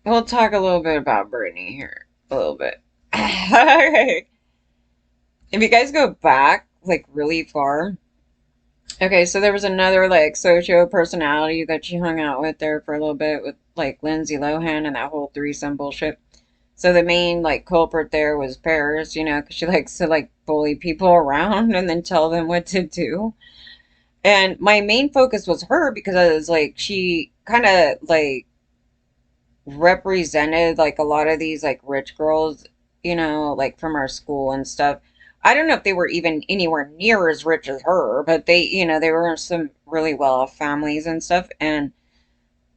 we'll talk a little bit about Britney here. A little bit. Okay. If you guys go back, like, really far. Okay, so there was another, like, socio personality that she hung out with there for a little bit with, like, Lindsay Lohan and that whole threesome bullshit. So the main, like, culprit there was Paris, because she likes to, like, bully people around and then tell them what to do. And my main focus was her because I was like, she kind of, like, represented like a lot of these like rich girls, like from our school and stuff. I don't know if they were even anywhere near as rich as her, but they were in some really well off families and stuff, and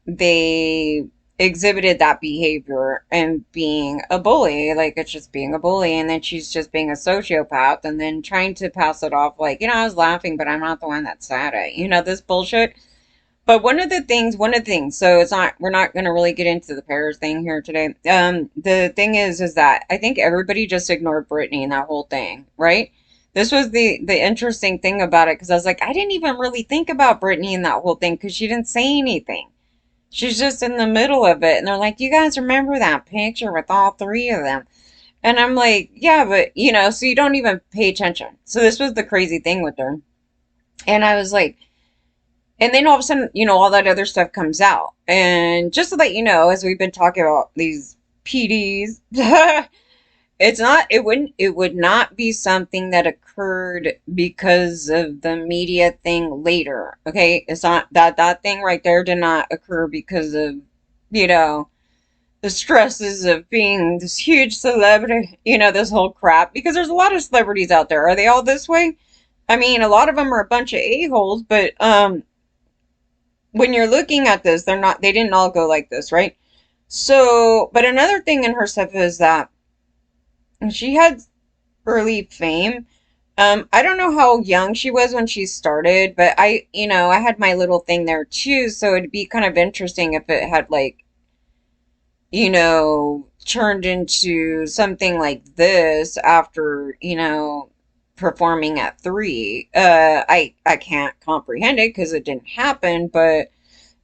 they exhibited that behavior and being a bully. Like, it's just being a bully, and then she's just being a sociopath and then trying to pass it off like, I was laughing, but I'm not the one that's sad at, this bullshit. But one of the things, so it's not, we're not going to really get into the Paris thing here today. The thing is that I think everybody just ignored Britney and that whole thing, right? This was the interesting thing about it because I was like, I didn't even really think about Britney and that whole thing because she didn't say anything. She's just in the middle of it, and they're like, "You guys remember that picture with all three of them?" And I'm like, "Yeah, but so you don't even pay attention." So this was the crazy thing with her, and I was like. And then all of a sudden, all that other stuff comes out. And just to let you know, as we've been talking about these PDs, it would not be something that occurred because of the media thing later. Okay. It's not that thing right there did not occur because of, you know, the stresses of being this huge celebrity, this whole crap. Because there's a lot of celebrities out there. Are they all this way? I mean, a lot of them are a bunch of a-holes, but, when you're looking at this, they didn't all go like this, right? So, but another thing in her stuff is that she had early fame. I don't know how young she was when she started, but I had my little thing there too, so it'd be kind of interesting if it had like, turned into something like this after, performing at three. I can't comprehend it because it didn't happen, but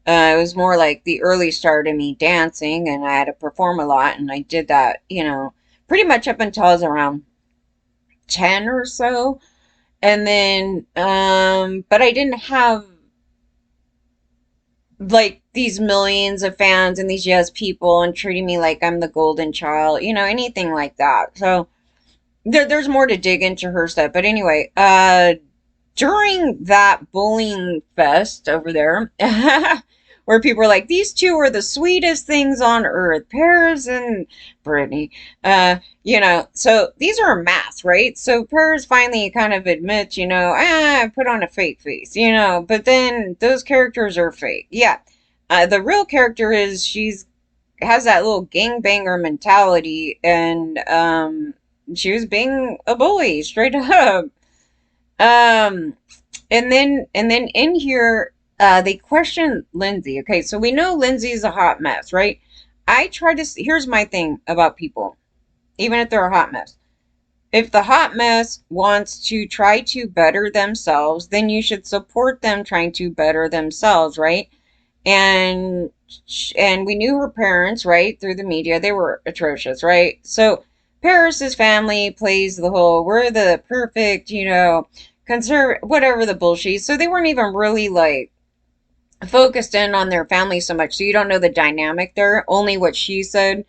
it was more like the early start of me dancing, and I had to perform a lot, and I did that, pretty much up until I was around 10 or so. And then, but I didn't have like these millions of fans and these yes people and treating me like I'm the golden child, anything like that. So there's more to dig into her stuff. But anyway, during that bullying fest over there, where people were like, these two are the sweetest things on earth, Paris and Britney. So these are masks, right? So Paris finally kind of admits, I put on a fake face, but then those characters are fake. Yeah. The real character is she's has that little gangbanger mentality, and she was being a bully straight up. Um, and then in here, they question Lindsay. Okay, so we know Lindsay's a hot mess, right? Here's my thing about people, even if they're a hot mess. If the hot mess wants to try to better themselves, then you should support them trying to better themselves, right? And and we knew her parents, right, through the media. They were atrocious, right? So Paris's family plays the whole we're the perfect, conserve whatever the bullshit. So they weren't even really like focused in on their family so much. So you don't know the dynamic there, only what she said.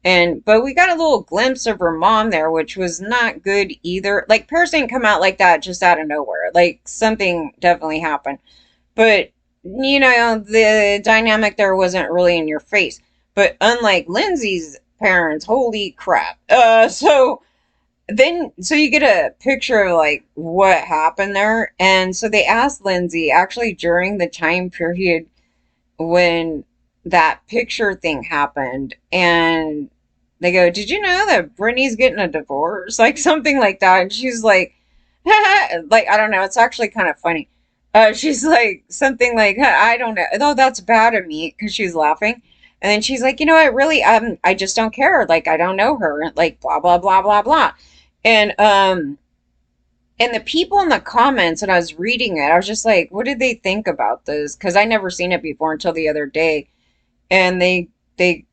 And but we got a little glimpse of her mom there, which was not good either. Like Paris didn't come out like that just out of nowhere. Like something definitely happened. But the dynamic there wasn't really in your face. But unlike Lindsay's parents, holy crap. So you get a picture of like what happened there. And so they asked Lindsay actually during the time period when that picture thing happened, and they go, "Did you know that Brittany's getting a divorce?" Like something like that. And she's like, like, I don't know, it's actually kind of funny. She's like something like, I don't know. Oh, that's bad of me, because she's laughing. And then she's like, what really, I just don't care. Like, I don't know her. Like, blah, blah, blah, blah, blah. And, and the people in the comments, when I was reading it, I was just like, what did they think about this? Because I never seen it before until the other day. And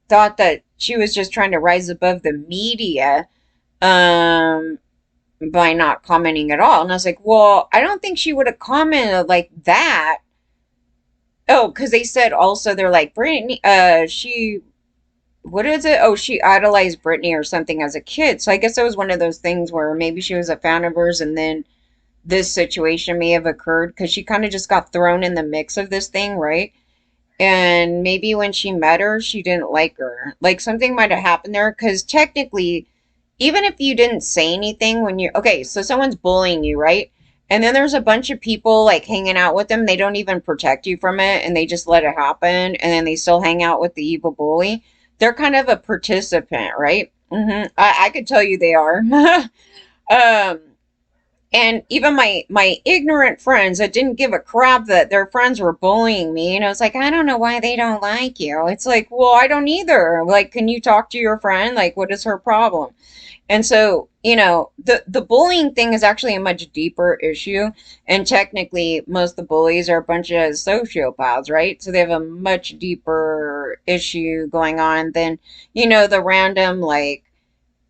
thought that she was just trying to rise above the media, um, by not commenting at all. And I was like, well, I don't think she would have commented like that. Oh, because they said also they're like Britney, she, what is it? Oh, she idolized Britney or something as a kid. So I guess it was one of those things where maybe she was a fan of hers, and then this situation may have occurred because she kind of just got thrown in the mix of this thing, right? And maybe when she met her, she didn't like her. Like something might have happened there because technically, even if you didn't say anything when you, okay, so someone's bullying you, right? And then there's a bunch of people like hanging out with them. They don't even protect you from it and they just let it happen. And then they still hang out with the evil bully. They're kind of a participant, right? I could tell you they are. um, and even my ignorant friends that didn't give a crap that their friends were bullying me, and I was like, I don't know why they don't like you. It's like, well, I don't either. Like, can you talk to your friend? Like, what is her problem? And so, the bullying thing is actually a much deeper issue. And technically, most of the bullies are a bunch of sociopaths, right? So they have a much deeper issue going on than, the random, like,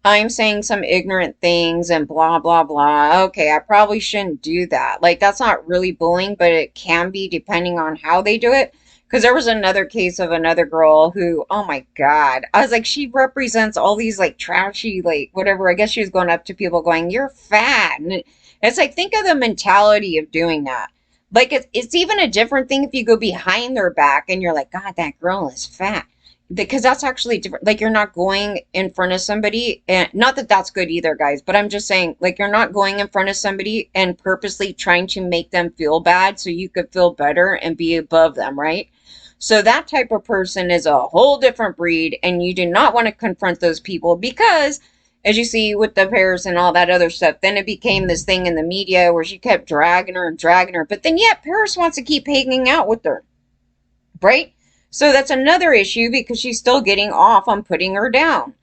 I'm saying some ignorant things and blah, blah, blah. Okay, I probably shouldn't do that. Like, that's not really bullying, but it can be depending on how they do it. Because there was another case of another girl who, oh my God, I was like, she represents all these like trashy, like whatever. I guess she was going up to people going, you're fat. And it's like, think of the mentality of doing that. Like, it's even a different thing if you go behind their back and you're like, God, that girl is fat, because that's actually different. Like you're not going in front of somebody, and not that that's good either, guys, but I'm just saying, like, you're not going in front of somebody and purposely trying to make them feel bad so you could feel better and be above them, right? So that type of person is a whole different breed, and you do not want to confront those people because, as you see with the Paris and all that other stuff, then it became this thing in the media where she kept dragging her and dragging her, but then yet Paris wants to keep hanging out with her, right? So that's another issue because she's still getting off on putting her down.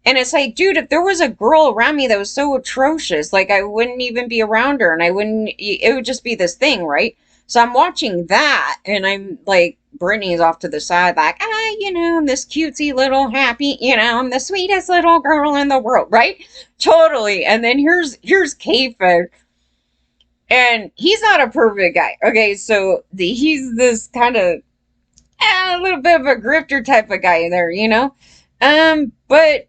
And it's like, dude, if there was a girl around me that was so atrocious, like I wouldn't even be around her and it would just be this thing, right? So I'm watching that and I'm like, Brittany's off to the side, like, I'm this cutesy little happy, I'm the sweetest little girl in the world, right? Totally. And then here's K-Fed, and he's not a perfect guy. Okay, so he's this kind of a little bit of a grifter type of guy there, but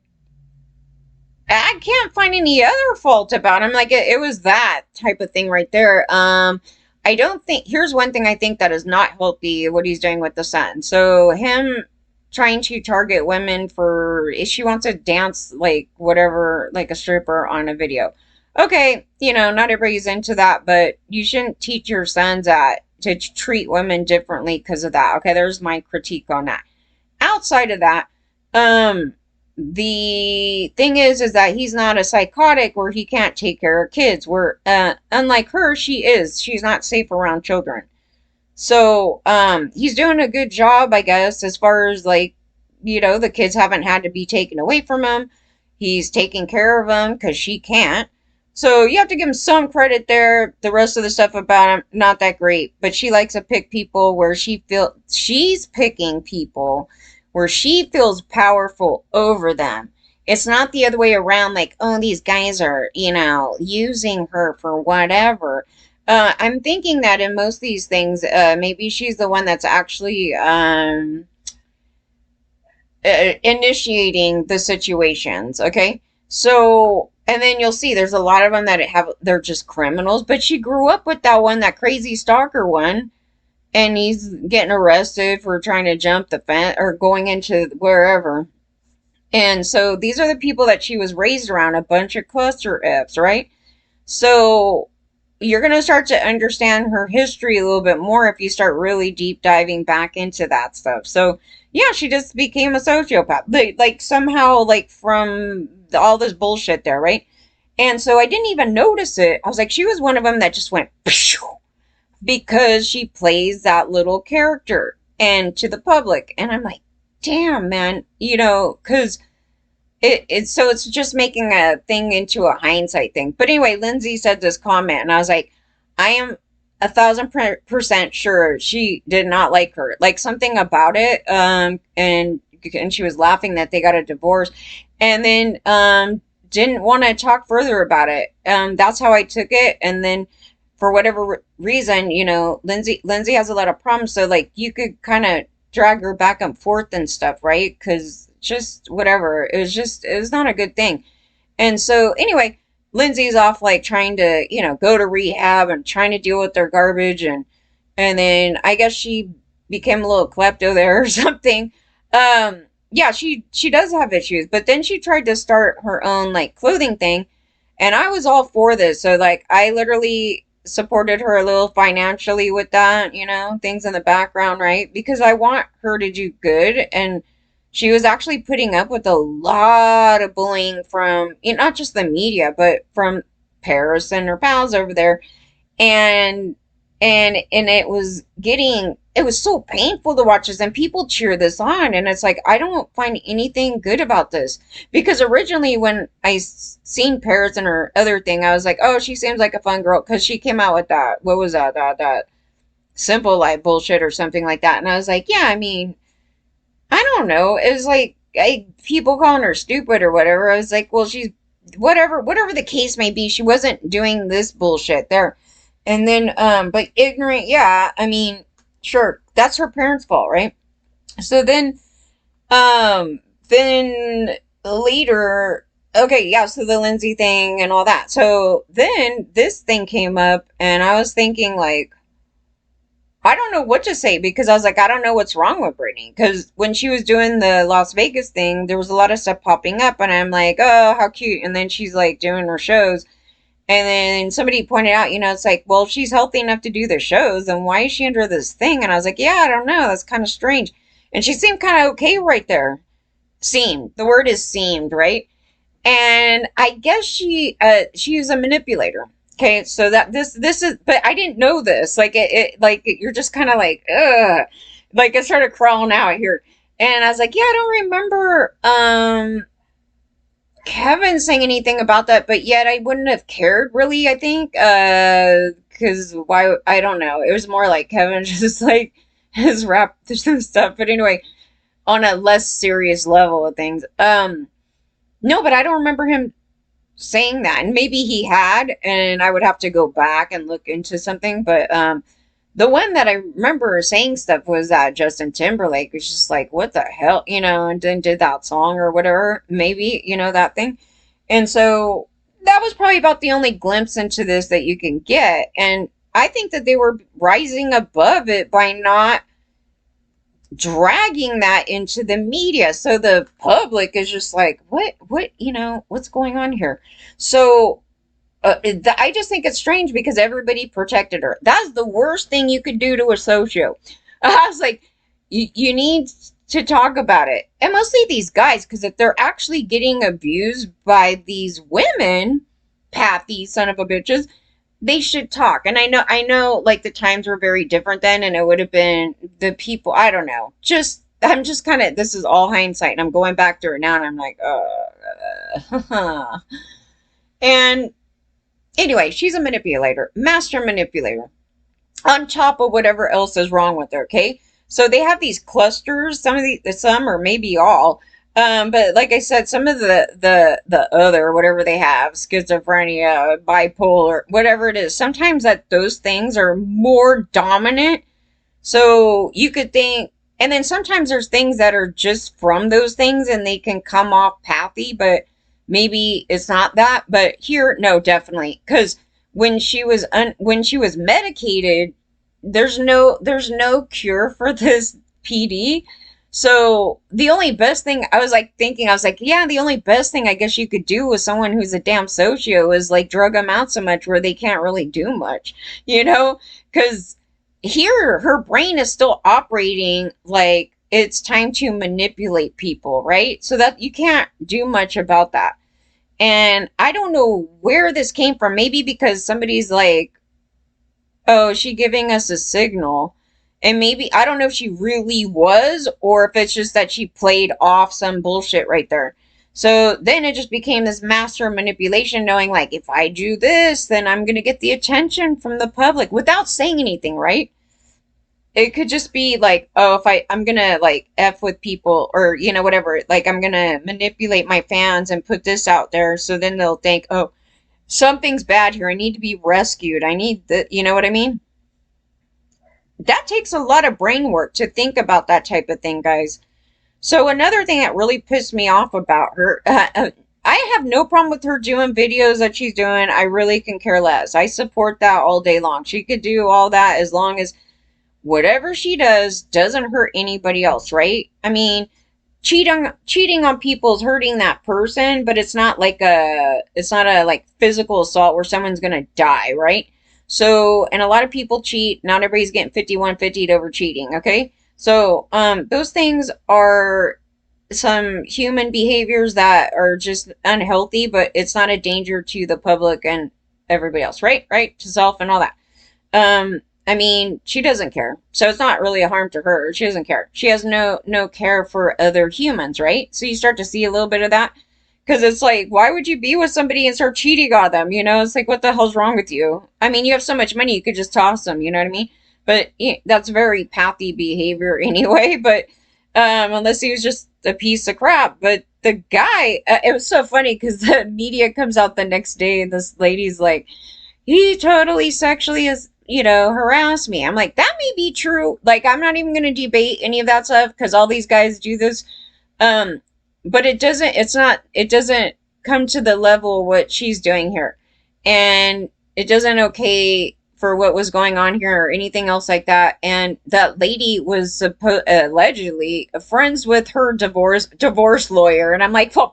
I can't find any other fault about him. Like it was that type of thing right there. I don't think, here's one thing I think that is not healthy, what he's doing with the son. So him trying to target women for, if she wants to dance like whatever, like a stripper on a video. Okay, not everybody's into that, but you shouldn't teach your sons that to treat women differently because of that. Okay, there's my critique on that. Outside of that, the thing is that he's not a psychotic where he can't take care of kids. Where unlike her, she's not safe around children. So he's doing a good job, I guess, as far as like, the kids haven't had to be taken away from him. He's taking care of them because she can't. So you have to give him some credit there. The rest of the stuff about him, not that great. But she likes to pick people where she's picking people where she feels powerful over them. It's not the other way around, like, oh, these guys are, using her for whatever. I'm thinking that in most of these things, maybe she's the one that's actually initiating the situations, okay? So, and then you'll see there's a lot of them that they're just criminals, but she grew up with that one, that crazy stalker one, and he's getting arrested for trying to jump the fence or going into wherever. And so these are the people that she was raised around, a bunch of cluster Fs, right? So you're going to start to understand her history a little bit more if you start really deep diving back into that stuff. So yeah, she just became a sociopath, like somehow, like from all this bullshit there, right? And so I didn't even notice it. I was like, she was one of them that just went because she plays that little character and to the public. And I'm like, damn, man, because so it's just making a thing into a hindsight thing. But anyway, Lindsay said this comment, and I was like, I am 1,000% sure she did not like her. Like something about it, and and she was laughing that they got a divorce, and then didn't want to talk further about it. That's how I took it. And then for whatever reason, Lindsay has a lot of problems, so like you could kind of drag her back and forth and stuff, right? Because just whatever, it was not a good thing. And so anyway, Lindsay's off like trying to, go to rehab and trying to deal with their garbage, and then I guess she became a little klepto there or something. Yeah, she does have issues, but then she tried to start her own like clothing thing, and I was all for this. So like I literally supported her a little financially with that, things in the background, right? Because I want her to do good. And she was actually putting up with a lot of bullying from, not just the media, but from Paris and her pals over there. And it was so painful to watch this, and people cheer this on, and it's like I don't find anything good about this. Because originally when seen Paris and her other thing, I was like, oh, she seems like a fun girl, because she came out with that, what was that simple life bullshit or something like that. And I was like, yeah, I mean, I don't know, it was like people calling her stupid or whatever. I was like, well, she's whatever the case may be, she wasn't doing this bullshit there. And then but ignorant, yeah, I mean, sure, that's her parents' fault, right? So then later, okay, yeah, so the Lindsay thing and all that. So then this thing came up, and I was thinking, like, I don't know what to say, because I was like, I don't know what's wrong with Britney. Because when she was doing the Las Vegas thing, there was a lot of stuff popping up, and I'm like, oh, how cute. And then she's like doing her shows. And then somebody pointed out, it's like, well, if she's healthy enough to do the shows, then why is she under this thing? And I was like, yeah, I don't know. That's kind of strange. And she seemed kind of okay right there. Seemed. The word is seemed, right? And I guess she is a manipulator. Okay, so that this is, but I didn't know this. Like you're just kind of like, ugh. Like it started crawling out here. And I was like, yeah, I don't remember Kevin saying anything about that, but yet I wouldn't have cared really, I think. Because why, I don't know. It was more like Kevin just like his rap stuff. But anyway, on a less serious level of things. No, but I don't remember him saying that. And maybe he had, and I would have to go back and look into something. But the one that I remember saying stuff was that Justin Timberlake was just like, what the hell, and then did that song or whatever, maybe, that thing. And so that was probably about the only glimpse into this that you can get. And I think that they were rising above it by not dragging that into the media. So the public is just like, what's going on here? So I just think it's strange because everybody protected her. That's the worst thing you could do to a socio. I was like, you need to talk about it. And mostly these guys, because if they're actually getting abused by these women, pathy son of a bitches, they should talk. And I know, like the times were very different then, and it would have been the people. I don't know. I'm just kind of. This is all hindsight, and I'm going back to it now, and I'm like, and anyway, she's a manipulator, master manipulator, on top of whatever else is wrong with her. Okay, so they have these clusters. Some or maybe all. But like I said, some of the other, whatever they have, schizophrenia, bipolar, whatever it is, sometimes that those things are more dominant. So you could think, and then sometimes there's things that are just from those things and they can come off pathy, but maybe it's not that. But here, no, definitely. Because when she was medicated, there's no cure for this PD. So the only best thing, I was like, yeah, the only best thing I guess you could do with someone who's a damn socio is like drug them out so much where they can't really do much, because here her brain is still operating like it's time to manipulate people, right? So that you can't do much about that. And I don't know where this came from. Maybe because somebody's like, oh, is she giving us a signal? And maybe, I don't know if she really was, or if it's just that she played off some bullshit right there. So then it just became this master manipulation, knowing like, if I do this, then I'm going to get the attention from the public without saying anything, right? it could just be like, oh, if I'm gonna like F with people, or whatever, like I'm gonna manipulate my fans and put this out there, so then they'll think, oh, something's bad here, I need to be rescued, I need the, you know what I mean? That takes a lot of brain work to think about that type of thing, guys. So another thing that really pissed me off about her, I have no problem with her doing videos that she's doing. I really can care less. I support that all day long. She could do all that as long as whatever she does doesn't hurt anybody else, right? I mean, cheating on people is hurting that person, but it's not a like physical assault where someone's gonna die, right? So, and a lot of people cheat. Not everybody's getting 5150 over cheating, okay? So, those things are some human behaviors that are just unhealthy, but it's not a danger to the public and everybody else, right? Right? To self and all that. I mean, she doesn't care. So it's not really a harm to her. She doesn't care. She has no care for other humans, right? So you start to see a little bit of that. Because it's like, why would you be with somebody and start cheating on them? It's like, what the hell's wrong with you? I mean, you have so much money, you could just toss them, you know what I mean? But yeah, that's very pathy behavior anyway. But unless he was just a piece of crap. But the guy, it was so funny because the media comes out the next day and this lady's like, he totally sexually is, harassed me. I'm like, that may be true. Like, I'm not even going to debate any of that stuff because all these guys do this. Um, but it doesn't come to the level of what she's doing here. And it doesn't okay for what was going on here or anything else like that. And that lady was allegedly friends with her divorce lawyer. And I'm like, well,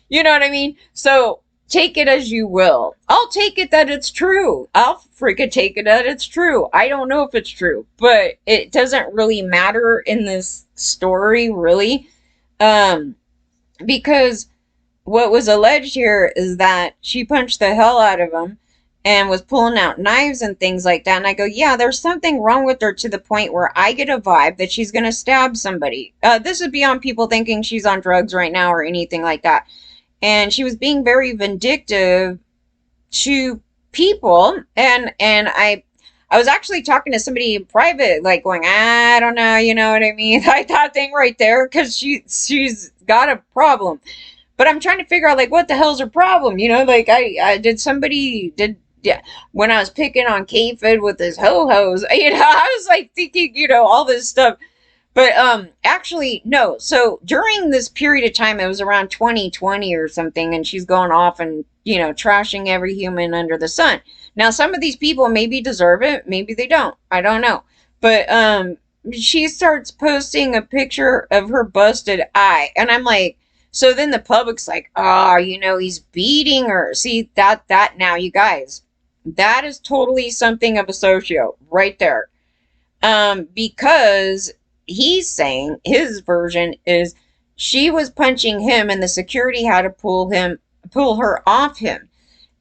you know what I mean? So take it as you will. I'll take it that it's true. I'll freaking take it that it's true. I don't know if it's true, but it doesn't really matter in this story, really. Because what was alleged here is that she punched the hell out of him and was pulling out knives and things like that. And I go, yeah, there's something wrong with her to the point where I get a vibe that she's going to stab somebody. This is beyond people thinking she's on drugs right now or anything like that. And she was being very vindictive to people. And I was actually talking to somebody in private, like going, I don't know, you know what I mean? Like that thing right there, because she's got a problem. But I'm trying to figure out, like, what the hell's her problem? Like, yeah, when I was picking on K-Fed with his ho-hos, I was like thinking, all this stuff. But actually, no. So during this period of time, it was around 2020 or something, and she's going off and, trashing every human under the sun. Now, some of these people maybe deserve it, maybe they don't. I don't know. But she starts posting a picture of her busted eye, and I'm like, so then the public's like, oh, he's beating her. See, that now, you guys, that is totally something of a socio right there. Because he's saying his version is she was punching him and the security had to pull her off him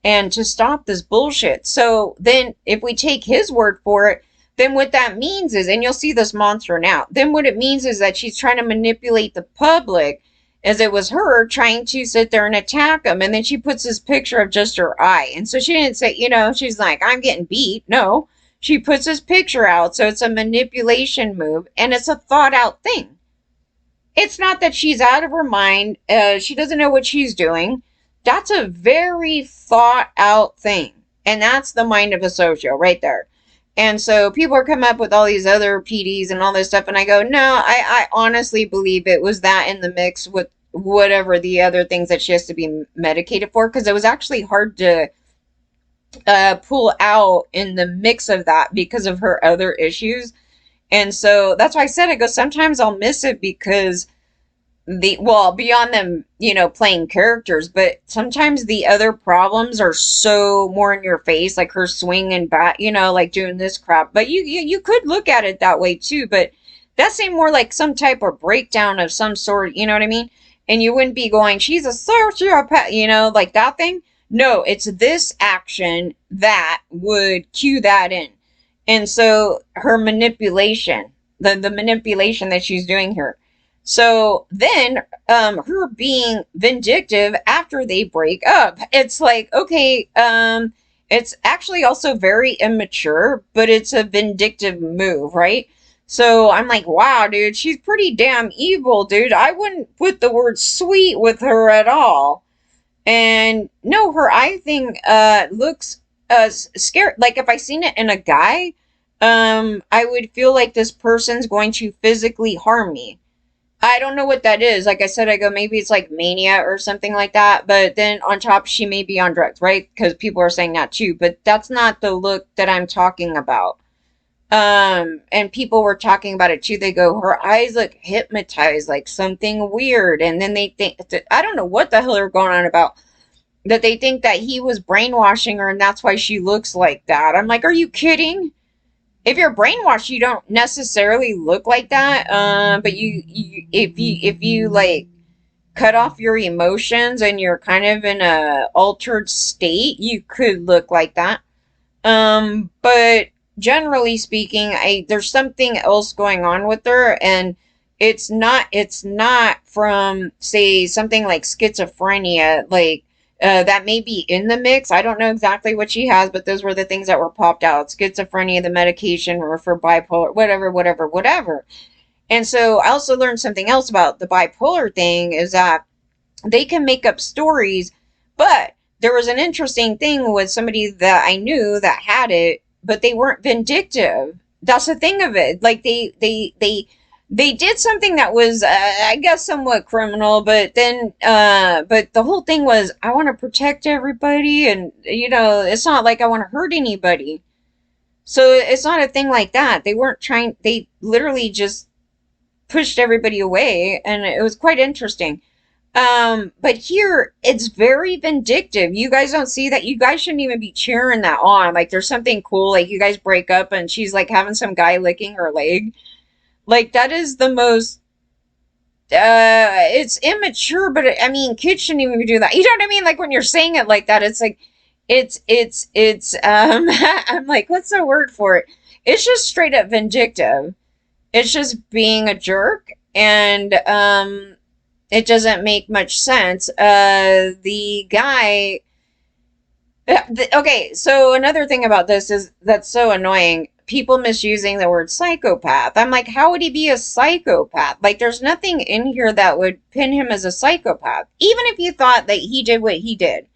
and to stop this bullshit. So then if we take his word for it, then what that means is, and you'll see this monster now, then what it means is that she's trying to manipulate the public as it was her trying to sit there and attack him. And then she puts this picture of just her eye. And so she didn't say, she's like, I'm getting beat. No, she puts this picture out. So it's a manipulation move and it's a thought out thing. It's not that she's out of her mind. She doesn't know what she's doing. That's a very thought out thing. And that's the mind of a socio right there. And so people are coming up with all these other PDs and all this stuff. And I go, no, I honestly believe it was that in the mix with whatever the other things that she has to be medicated for. Because it was actually hard to pull out in the mix of that because of her other issues. And so that's why I said, I go, sometimes I'll miss it because beyond them, playing characters, but sometimes the other problems are so more in your face, like her swinging back, like doing this crap. But you could look at it that way too, but that seemed more like some type of breakdown of some sort, you know what I mean? And you wouldn't be going, she's a sociopath, like that thing. No, it's this action that would cue that in. And so her manipulation, the manipulation that she's doing here. So then, her being vindictive after they break up, it's like, okay, It's actually also very immature, but it's a vindictive move, right? So I'm like, wow, dude, she's pretty damn evil, dude. I wouldn't put the word sweet with her at all. And no, her eye thing looks scary. Like if I seen it in a guy, I would feel like this person's going to physically harm me. I don't know what that is. Like I said, I go, maybe it's like mania or something like that. But then on top, she may be on drugs, right? Because people are saying that too. But that's not the look that I'm talking about. And people were talking about it too. They go, her eyes look hypnotized, like something weird. And then they think, I don't know what the hell they're going on about, that they think that he was brainwashing her and that's why she looks like that. I'm like, are you kidding? If you're brainwashed, you don't necessarily look like that. But if you like cut off your emotions and you're kind of in a altered state, you could look like that. But generally speaking, I there's something else going on with her, and it's not from, say, something like schizophrenia, like that may be in the mix. I don't know exactly what she has, but those were the things that were popped out. Schizophrenia, the medication, or for bipolar, whatever, whatever, whatever. And so I also learned something else about the bipolar thing is that they can make up stories, but there was an interesting thing with somebody that I knew that had it, but they weren't vindictive. That's the thing of it. Like they did something that was, I guess, somewhat criminal, but then, but the whole thing was, I want to protect everybody, and it's not like I want to hurt anybody. So it's not a thing like that. They weren't trying. They literally just pushed everybody away, and it was quite interesting. But here it's very vindictive. You guys don't see that. You guys shouldn't even be cheering that on. Like there's something cool. Like you guys break up and she's like having some guy licking her leg. Like that is the most. It's immature, but I mean, kids shouldn't even do that. You know what I mean? Like when you're saying it like that, it's like, it's. I'm like, what's the word for it? It's just straight up vindictive. It's just being a jerk, and it doesn't make much sense. The guy. Okay, so another thing about this is that's so annoying. People misusing the word psychopath. I'm like, how would he be a psychopath? Like, there's nothing in here that would pin him as a psychopath. Even if you thought that he did what he did.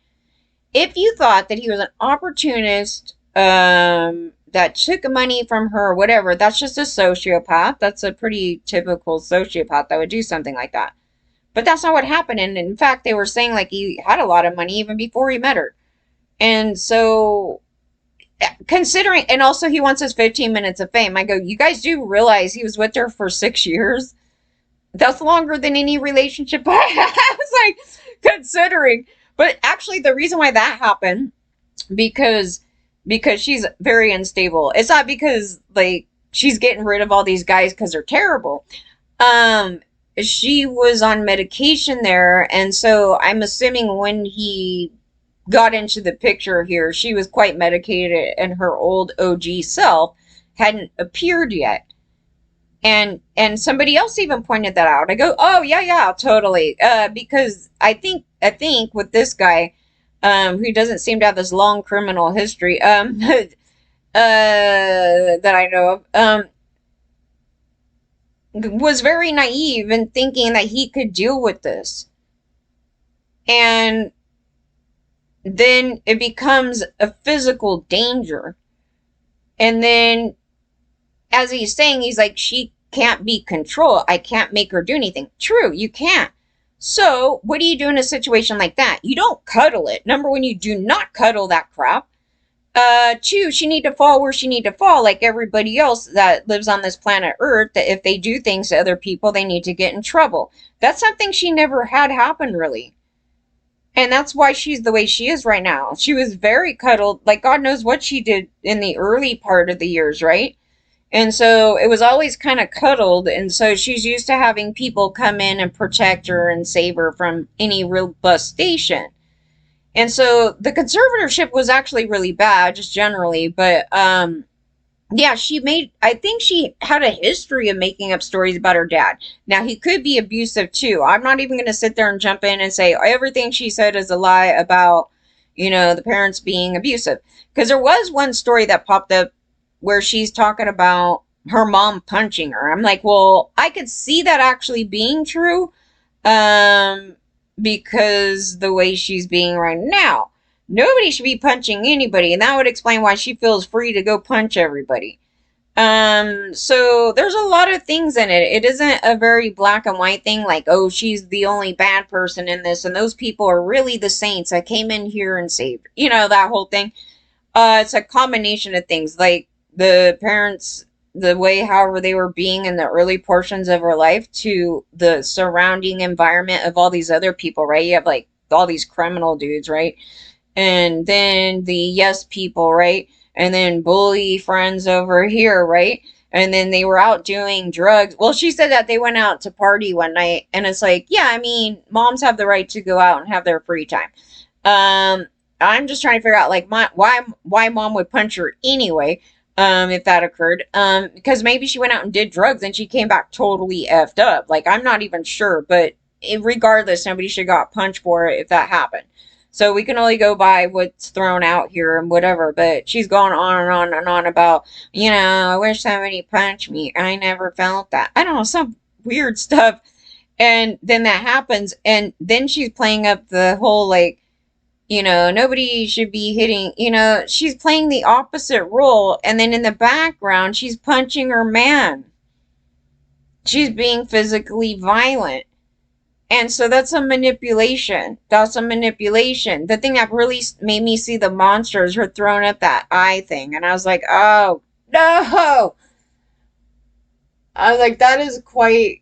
If you thought that he was an opportunist, that took money from her or whatever, that's just a sociopath. That's a pretty typical sociopath that would do something like that. But that's not what happened. And in fact, they were saying like he had a lot of money even before he met her. And so, considering, and also he wants his 15 minutes of fame. I go, you guys do realize he was with her for 6 years? That's longer than any relationship I was like, considering. But actually, the reason why that happened, because she's very unstable. It's not because like she's getting rid of all these guys because they're terrible. Um, she was on medication there, and so I'm assuming when he got into the picture here, she was quite medicated, and her old OG self hadn't appeared yet. And somebody else even pointed that out. I go, oh yeah, yeah, totally. Because I think with this guy, who doesn't seem to have this long criminal history, that I know of, was very naive in thinking that he could deal with this. And then it becomes a physical danger. And then, as he's saying, he's like, she can't be controlled. I can't make her do anything. True, you can't. So, what do you do in a situation like that? You don't cuddle it. Number one, you do not cuddle that crap. Two, she need to fall where she need to fall, like everybody else that lives on this planet Earth, that if they do things to other people, they need to get in trouble. That's something she never had happen, really. And that's why she's the way she is right now. She was very cuddled, like God knows what she did in the early part of the years, right? And so it was always kind of cuddled. And so she's used to having people come in and protect her and save her from any real bustation. And so the conservatorship was actually really bad, just generally. But yeah, I think she had a history of making up stories about her dad. Now, he could be abusive too. I'm not even going to sit there and jump in and say everything she said is a lie about, the parents being abusive. Because there was one story that popped up where she's talking about her mom punching her. I'm like, well, I could see that actually being true, um, because the way she's being right now. Nobody should be punching anybody, and that would explain why she feels free to go punch everybody. So there's a lot of things in it. It isn't a very black and white thing like, oh, she's the only bad person in this, and those people are really the saints that came in here and saved. That whole thing. It's a combination of things. Like the parents, the way, however, they were being in the early portions of her life to the surrounding environment of all these other people, right? You have like all these criminal dudes, right? And then the yes people, right? And then bully friends over here, right? And then they were out doing drugs. Well, she said that they went out to party one night, and it's like, yeah, I mean, moms have the right to go out and have their free time. Um, I'm just trying to figure out like why mom would punch her anyway, if that occurred. Because maybe she went out and did drugs and she came back totally effed up. Like I'm not even sure, but regardless, nobody should got punched for it if that happened. So we can only go by what's thrown out here and whatever. But she's going on and on and on about, I wish somebody punched me. I never felt that. I don't know, some weird stuff. And then that happens. And then she's playing up the whole like, nobody should be hitting, she's playing the opposite role. And then in the background, she's punching her man. She's being physically violent. And so that's a manipulation. That's a manipulation. The thing that really made me see the monster is her throwing up that eye thing. And I was like, oh, no. I was like, that is quite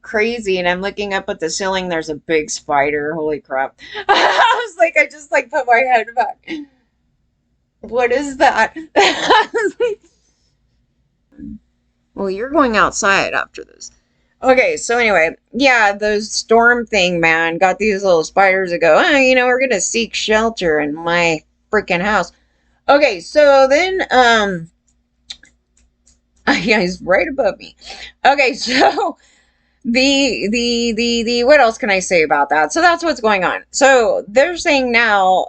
crazy. And I'm looking up at the ceiling. There's a big spider. Holy crap. I was like, I just like put my head back. What is that? Well, you're going outside after this. Okay, so anyway, yeah, the storm thing, man, got these little spiders that go, we're gonna seek shelter in my freaking house. Okay, so then, yeah, he's right above me. Okay, so the what else can I say about that? So that's what's going on. So they're saying now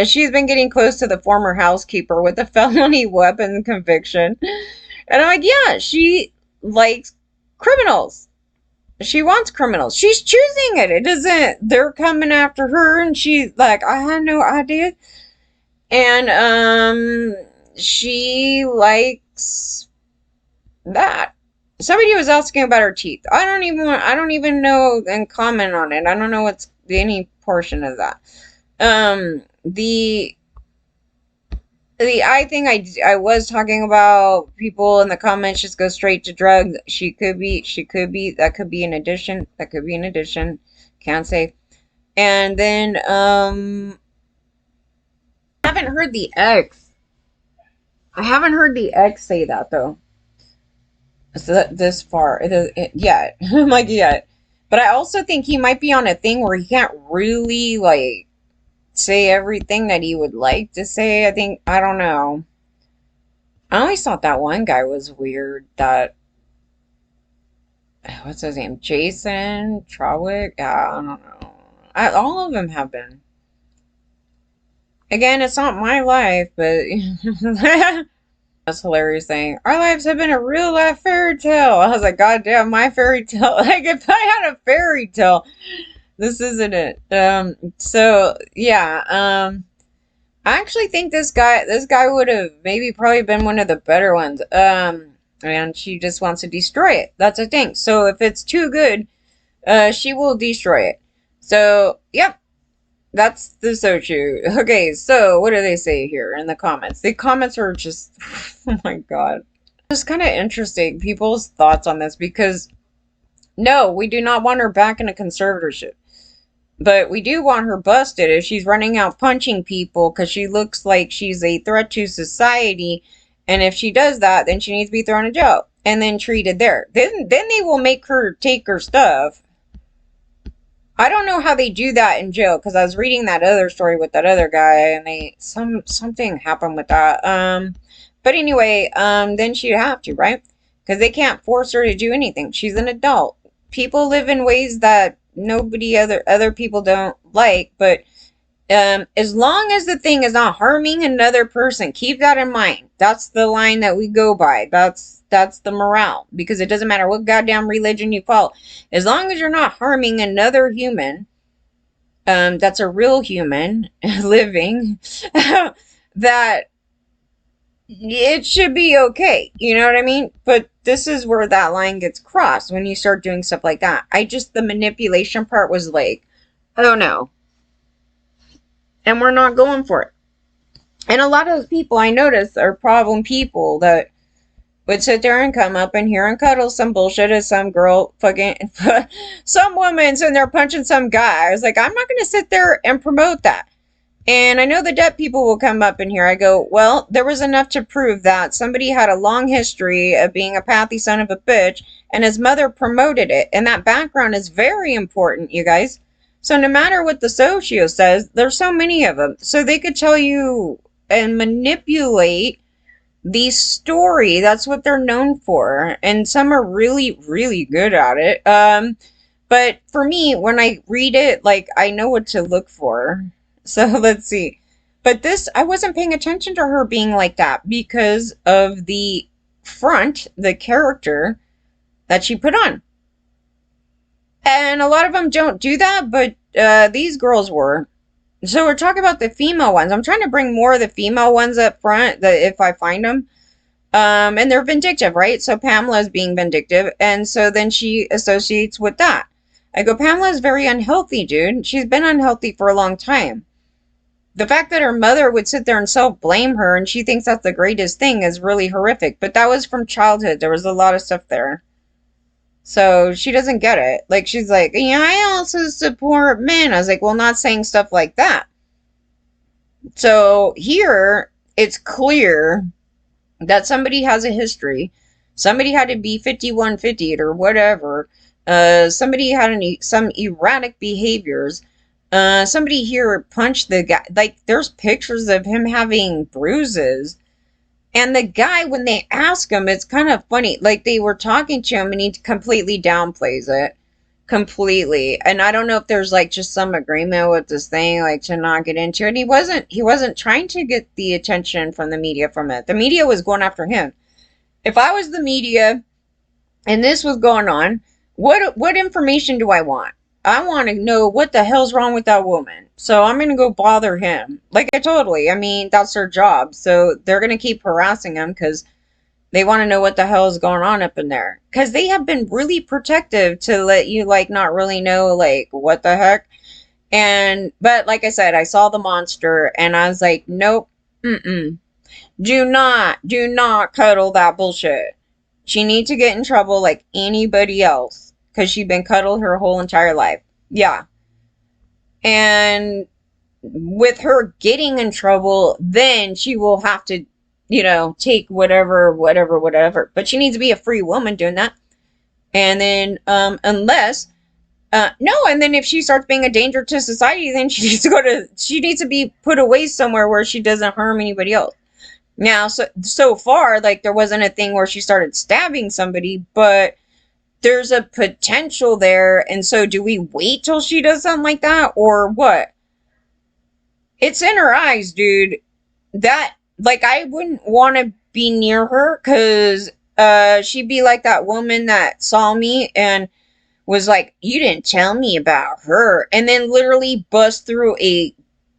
she's been getting close to the former housekeeper with a felony weapon conviction. And I'm like, yeah, she likes criminals. She wants criminals. She's choosing it. It isn't, they're coming after her and she's like, I had no idea. And she likes that. Somebody was asking about her teeth. I don't even know and comment on it. I don't know what's any portion of that. The eye thing, I was talking about, people in the comments just go straight to drugs. She could be, that could be an addition. Can't say. And then, I haven't heard the ex. I haven't heard the ex say that though. So this far, yet. I'm like, yet. But I also think he might be on a thing where he can't really, like, say everything that he would like to say. I don't know. I always thought that one guy was weird. That, what's his name? Jason Trawick? I don't know. All of them have been. Again, it's not my life, but that's hilarious thing. Our lives have been a real life fairy tale. I was like, God damn, my fairy tale. Like, if I had a fairy tale, this isn't it. So yeah, I actually think this guy would have maybe probably been one of the better ones. And she just wants to destroy it. That's the thing. So if it's too good, she will destroy it. So, yep. That's the so true. Okay, so what do they say here in the comments? The comments are just, oh my God. It's kind of interesting, people's thoughts on this, because no, we do not want her back in a conservatorship. But we do want her busted if she's running out punching people because she looks like she's a threat to society. And if she does that, then she needs to be thrown in jail and then treated there. Then they will make her take her stuff. I don't know how they do that in jail, because I was reading that other story with that other guy, and something happened with that. But anyway, then she'd have to, right? Because they can't force her to do anything. She's an adult. People live in ways that nobody other people don't like, but As long as the thing is not harming another person, keep that in mind. That's the line that we go by. That's the morale, because it doesn't matter what goddamn religion you follow. As long as you're not harming another human, that's a real human living, that it should be okay. You know what I mean? But this is where that line gets crossed when you start doing stuff like that. The manipulation part was like, oh no. And we're not going for it. And a lot of those people I notice are problem people that would sit there and come up in here and cuddle some bullshit as some girl fucking, some woman sitting there punching some guy. I was like, I'm not going to sit there and promote that. And I know the debt people will come up in here. I go, well, there was enough to prove that somebody had a long history of being a pathy son of a bitch, and his mother promoted it. And that background is very important, you guys. So no matter what the socio says, there's so many of them. So they could tell you and manipulate the story. That's what they're known for. And some are really, really good at it. But for me, when I read it, like, I know what to look for. So let's see. But this, I wasn't paying attention to her being like that because of the front, the character that she put on. And a lot of them don't do that, but these girls were. So we're talking about the female ones. I'm trying to bring more of the female ones up front, if I find them. And they're vindictive, right? So Pamela is being vindictive. And so then she associates with that. I go, Pamela is very unhealthy, dude. She's been unhealthy for a long time. The fact that her mother would sit there and self-blame her and she thinks that's the greatest thing is really horrific. But that was from childhood. There was a lot of stuff there. So she doesn't get it. Like, she's like, yeah, I also support men. I was like, well, not saying stuff like that. So here, it's clear that somebody has a history. Somebody had to be 51-50 or whatever. Somebody had some erratic behaviors. Somebody here punched the guy. Like, there's pictures of him having bruises. And the guy, when they ask him, it's kind of funny. Like, they were talking to him and he completely downplays it. Completely. And I don't know if there's like just some agreement with this thing, like, to not get into it. He wasn't trying to get the attention from the media from it. The media was going after him. If I was the media and this was going on, what information do I want? I want to know what the hell's wrong with that woman. So I'm going to go bother him. Like, I mean, that's their job. So they're going to keep harassing him because they want to know what the hell is going on up in there. Because they have been really protective to let you, like, not really know, like, what the heck. But like I said, I saw the monster and I was like, nope, do not cuddle that bullshit. She needs to get in trouble like anybody else. Because she's been cuddled her whole entire life. Yeah. And with her getting in trouble, then she will have to, take whatever. But she needs to be a free woman doing that. And then, and then if she starts being a danger to society, then she needs to be put away somewhere where she doesn't harm anybody else. Now, so far, like, there wasn't a thing where she started stabbing somebody, but there's a potential there. And so do we wait till she does something like that or what? It's in her eyes, dude. That, like, I wouldn't want to be near her because she'd be like that woman that saw me and was like, you didn't tell me about her. And then literally bust through a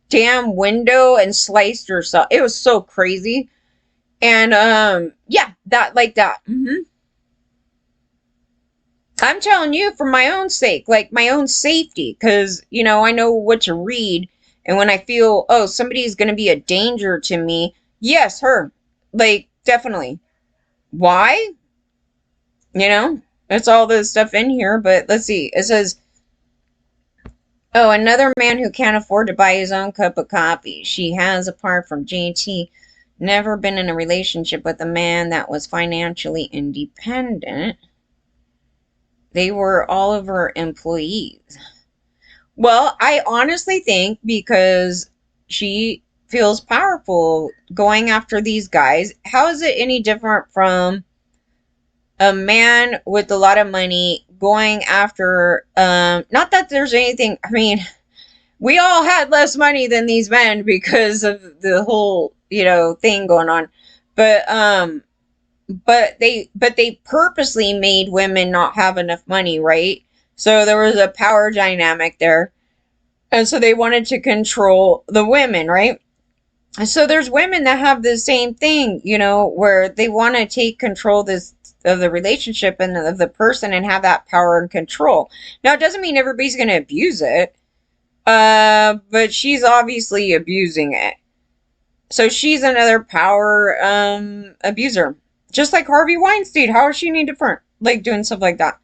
damn window and sliced herself. It was so crazy. And yeah, that, like that. I'm telling you for my own sake, like my own safety, because, I know what to read. And when I feel, oh, somebody's going to be a danger to me, yes, her. Like, definitely. Why? It's all this stuff in here, but let's see. It says, oh, another man who can't afford to buy his own cup of coffee. She has, apart from JT, never been in a relationship with a man that was financially independent. They were all of her employees. Well, I honestly think because she feels powerful going after these guys. How is it any different from a man with a lot of money going after, not that there's anything, I mean, We all had less money than these men because of the whole, thing going on. But but they purposely made women not have enough money, right? So there was a power dynamic there. And so they wanted to control the women, right? So there's women that have the same thing, where they want to take control this of the relationship and of the person and have that power and control. Now it doesn't mean everybody's going to abuse it. But she's obviously abusing it. So she's another power abuser. Just like Harvey Weinstein. How is she any different? Like doing stuff like that.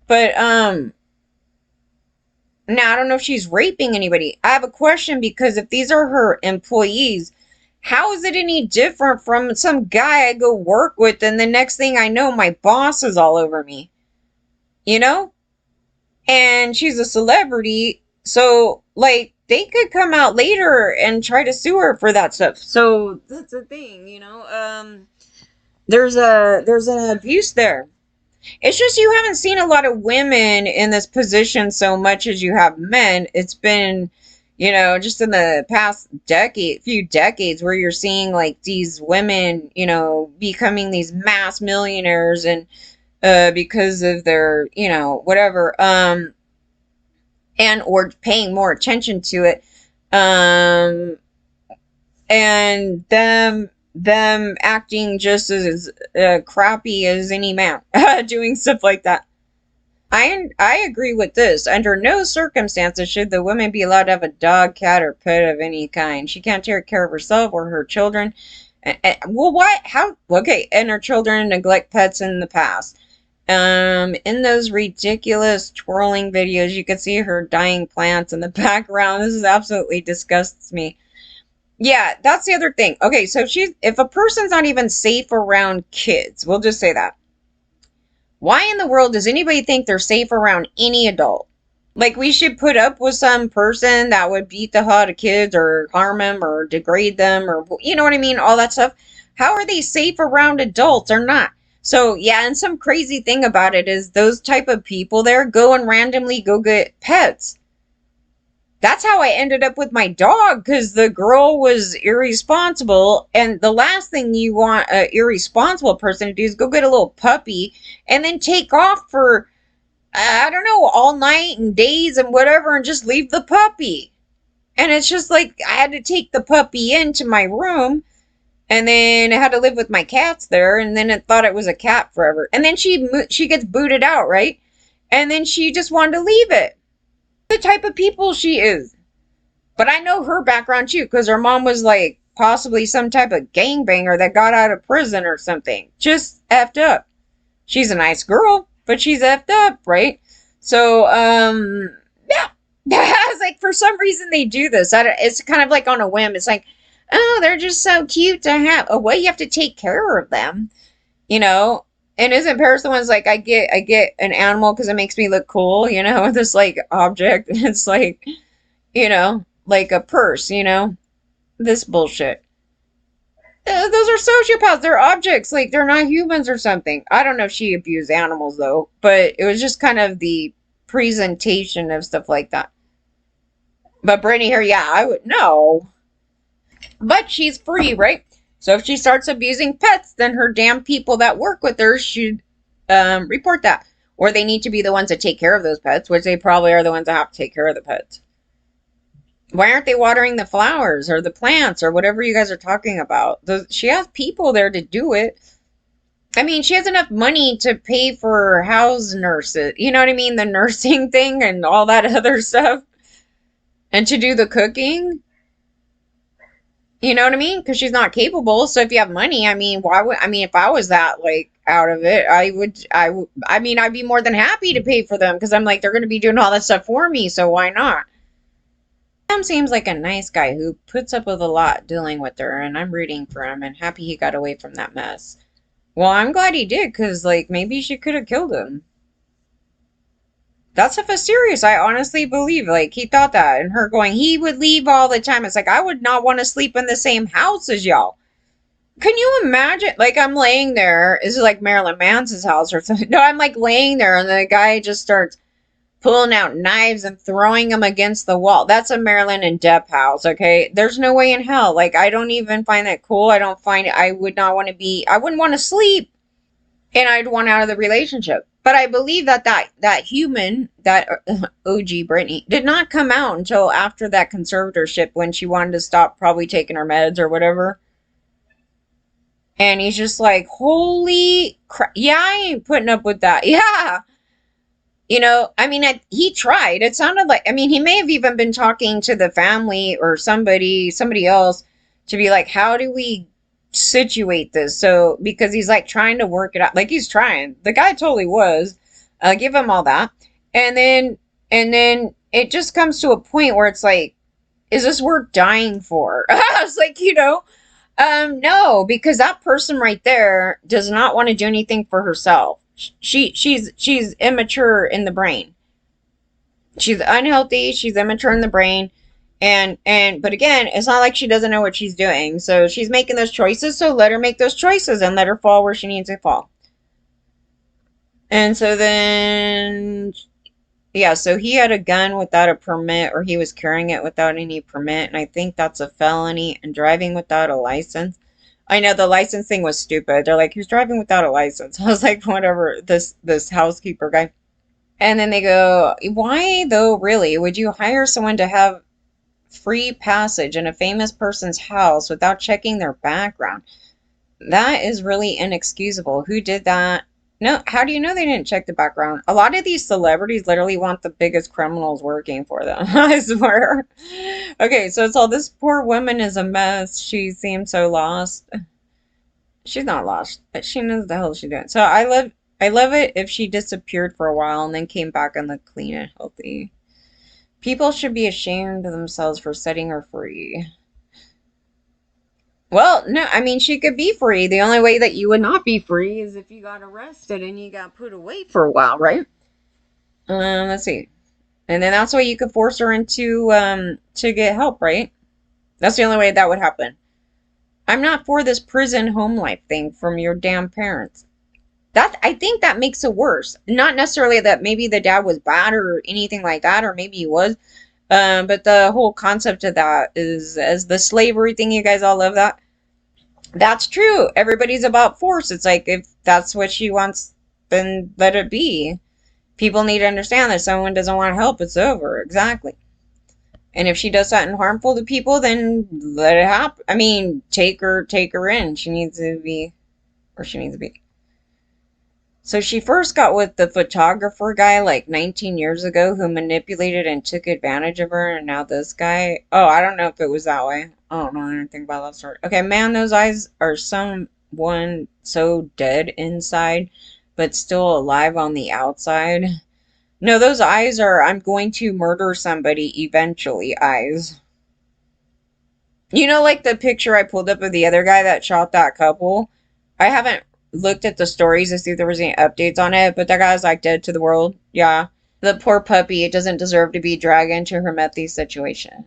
But now I don't know if she's raping anybody. I have a question, because if these are her employees, how is it any different from some guy I go work with and the next thing I know my boss is all over me? You know? And she's a celebrity, so like they could come out later and try to sue her for that stuff. So that's the thing, there's an abuse there. It's just you haven't seen a lot of women in this position so much as you have men. It's been, just in the past few decades, where you're seeing like these women, becoming these mass millionaires, and because of their, whatever, and or paying more attention to it, um, and them acting just as crappy as any man, doing stuff like that. I agree with this. Under no circumstances should the woman be allowed to have a dog, cat, or pet of any kind. She can't take care of herself or her children. Well, what? How? Okay, and her children neglect pets in the past. In those ridiculous twirling videos, you could see her dying plants in the background. This is absolutely disgusts me. Yeah, that's the other thing. Okay, so if a person's not even safe around kids, we'll just say that. Why in the world does anybody think they're safe around any adult? Like, we should put up with some person that would beat the hell out of kids or harm them or degrade them, or, you know what I mean? All that stuff. How are they safe around adults or not? So, yeah, and some crazy thing about it is those type of people there go and randomly go get pets. That's how I ended up with my dog, because the girl was irresponsible, and the last thing you want an irresponsible person to do is go get a little puppy and then take off for, I don't know, all night and days and whatever, and just leave the puppy. And it's just like, I had to take the puppy into my room, and then I had to live with my cats there, and then it thought it was a cat forever. And then she gets booted out, right? And then she just wanted to leave it. The type of people she is. But I know her background too, because her mom was like possibly some type of gangbanger that got out of prison or something. Just effed up. She's a nice girl, but she's effed up, right? So, yeah. It's like, for some reason they do this. It's kind of like on a whim. It's like, oh, they're just so cute to have. Oh, well, you have to take care of them, And isn't Paris the one's like, I get an animal because it makes me look cool, this like object. It's like, like a purse, this bullshit. Those are sociopaths. They're objects. Like, they're not humans or something. I don't know if she abused animals though, but it was just kind of the presentation of stuff like that. But Brittany here, yeah, I would know. But she's free, right? So if she starts abusing pets, then her damn people that work with her should report that. Or they need to be the ones that take care of those pets, which they probably are the ones that have to take care of the pets. Why aren't they watering the flowers or the plants or whatever you guys are talking about? She has people there to do it. I mean, she has enough money to pay for house nurses. You know what I mean? The nursing thing and all that other stuff. And to do the cooking. You know what I mean? Because she's not capable. So if you have money, I mean, if I was that like out of it, I'd be more than happy to pay for them, because I'm like, they're going to be doing all that stuff for me. So why not? Sam seems like a nice guy who puts up with a lot dealing with her, and I'm rooting for him and happy he got away from that mess. Well, I'm glad he did, because like maybe she could have killed him. That stuff is serious. I honestly believe, like, he thought that. And her going, he would leave all the time. It's like, I would not want to sleep in the same house as y'all. Can you imagine? Like, I'm laying there. Is it like Marilyn Manson's house or something? No, I'm like laying there, and the guy just starts pulling out knives and throwing them against the wall. That's a Marilyn and Depp house, okay? There's no way in hell. Like, I don't even find that cool. I don't find it, I would not want to be, I wouldn't want to sleep, and I'd want out of the relationship. But I believe that that human, that OG Britney, did not come out until after that conservatorship when she wanted to stop probably taking her meds or whatever. And he's just like, holy crap. Yeah, I ain't putting up with that. Yeah. I mean, he tried. It sounded like, I mean, he may have even been talking to the family or somebody else to be like, how do we situate this? So, because he's like trying to work it out. Like, he's trying. The guy totally was. Give him all that. And then it just comes to a point where it's like, is this worth dying for? I was like, no, because that person right there does not want to do anything for herself. She's immature in the brain. She's unhealthy. She's immature in the brain. But again, it's not like she doesn't know what she's doing. So she's making those choices. So let her make those choices and let her fall where she needs to fall. And so then, yeah, so he had a gun without a permit, or he was carrying it without any permit. And I think that's a felony, and driving without a license. I know the license thing was stupid. They're like, who's driving without a license? I was like, whatever, this housekeeper guy. And then they go, why though, really? Would you hire someone to have free passage in a famous person's house without checking their background? That is really inexcusable. Who did that? No, how do you know they didn't check the background? A lot of these celebrities literally want the biggest criminals working for them. I swear. Okay, so it's all, this poor woman is a mess. She seems so lost. She's not lost, but she knows the hell she's doing. So I love it if she disappeared for a while and then came back and looked clean and healthy. People should be ashamed of themselves for setting her free. Well, no, I mean, she could be free. The only way that you would not be free is if you got arrested and you got put away for a while, right? Let's see. And then that's why you could force her into to get help, right? That's the only way that would happen. I'm not for this prison home life thing from your damn parents. That, I think that makes it worse. Not necessarily that maybe the dad was bad or anything like that, or maybe he was. But the whole concept of that is, as the slavery thing, you guys all love that. That's true. Everybody's about force. It's like, if that's what she wants, then let it be. People need to understand that someone doesn't want help, it's over. Exactly. And if she does something harmful to people, then let it happen. I mean, take her in. She needs to be where she needs to be. So she first got with the photographer guy like 19 years ago who manipulated and took advantage of her, and now this guy. Oh, I don't know if it was that way. I don't know anything about that story. Okay, man, those eyes are someone so dead inside, but still alive on the outside. No, those eyes are, I'm going to murder somebody eventually eyes. Like the picture I pulled up of the other guy that shot that couple? I haven't looked at the stories to see if there was any updates on it, but that guy's like dead to the world. Yeah. The poor puppy, it doesn't deserve to be dragged into her methy situation.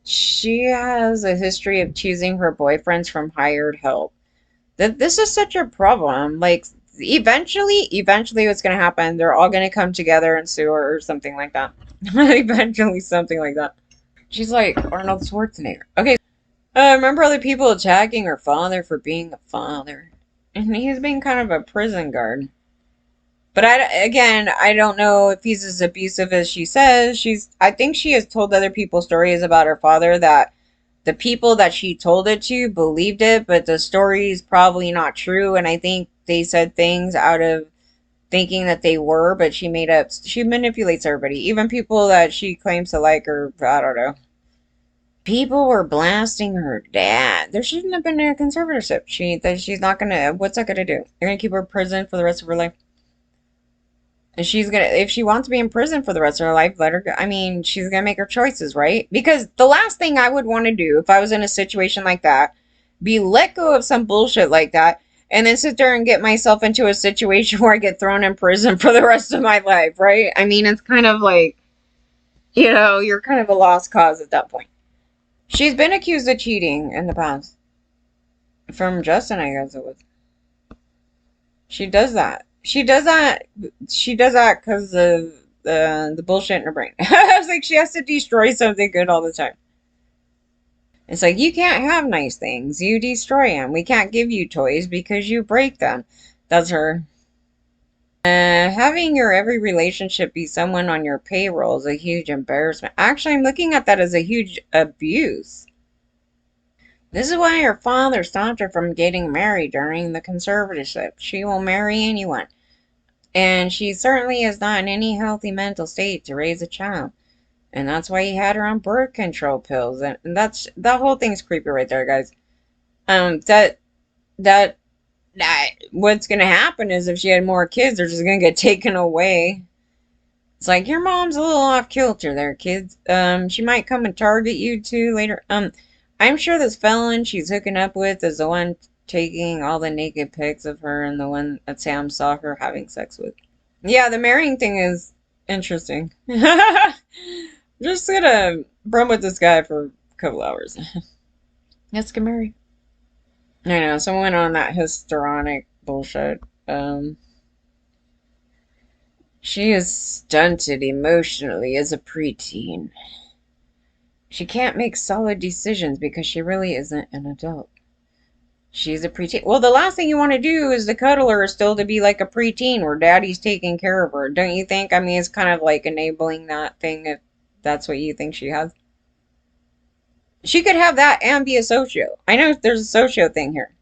She has a history of choosing her boyfriends from hired help. This is such a problem. Like, eventually what's going to happen, they're all going to come together and sue her or something like that. Eventually, something like that. She's like Arnold Schwarzenegger. Okay. Remember other people attacking her father for being a father. And he's being kind of a prison guard. But I don't know if he's as abusive as she says. I think she has told other people stories about her father that the people that she told it to believed it, but the story is probably not true. And I think they said things out of thinking that they were, but she manipulates everybody. Even people that she claims to like her, I don't know. People were blasting her dad. There shouldn't have been a conservatorship. She's not gonna, what's that gonna do? You're gonna keep her in prison for the rest of her life? And if she wants to be in prison for the rest of her life, let her go. I mean, she's gonna make her choices, right? Because the last thing I would want to do if I was in a situation like that, be let go of some bullshit like that, and then sit there and get myself into a situation where I get thrown in prison for the rest of my life, right? I mean, it's kind of like, you're kind of a lost cause at that point. She's been accused of cheating in the past. From Justin, I guess it was. She does that. She does that. She does that because of the bullshit in her brain. I was like, she has to destroy something good all the time. It's like, you can't have nice things. You destroy them. We can't give you toys because you break them. That's her. Having your every relationship be someone on your payroll is a huge embarrassment. Actually, I'm looking at that as a huge abuse. This is why her father stopped her from getting married during the conservatorship. She will marry anyone. And she certainly is not in any healthy mental state to raise a child. And that's why he had her on birth control pills. And that's, that whole thing's creepy right there, guys. That, that, what's gonna happen is if she had more kids, they're just gonna get taken away. It's like, your mom's a little off kilter there, kids. She might come and target you too later. I'm sure this felon she's hooking up with is the one taking all the naked pics of her and the one that Sam saw her having sex with. Yeah, the marrying thing is interesting. Just gonna brum with this guy for a couple hours. Let's get married. I know, someone on that histrionic bullshit. She is stunted emotionally as a preteen. She can't make solid decisions because she really isn't an adult. She's a preteen. Well, the last thing you want to do is to cuddle her still to be like a preteen where daddy's taking care of her. Don't you think? I mean, it's kind of like enabling that thing if that's what you think she has. She could have that and be a socio. I know there's a socio thing here.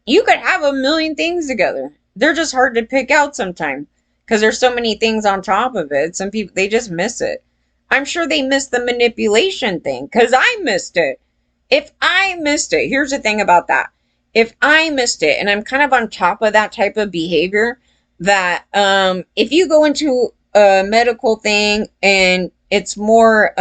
You could have a million things together. They're just hard to pick out sometimes because there's so many things on top of it. Some people, they just miss it. I'm sure they missed the manipulation thing because I missed it. If I missed it, here's the thing about that. If I missed it and I'm kind of on top of that type of behavior, that if you go into a medical thing and it's more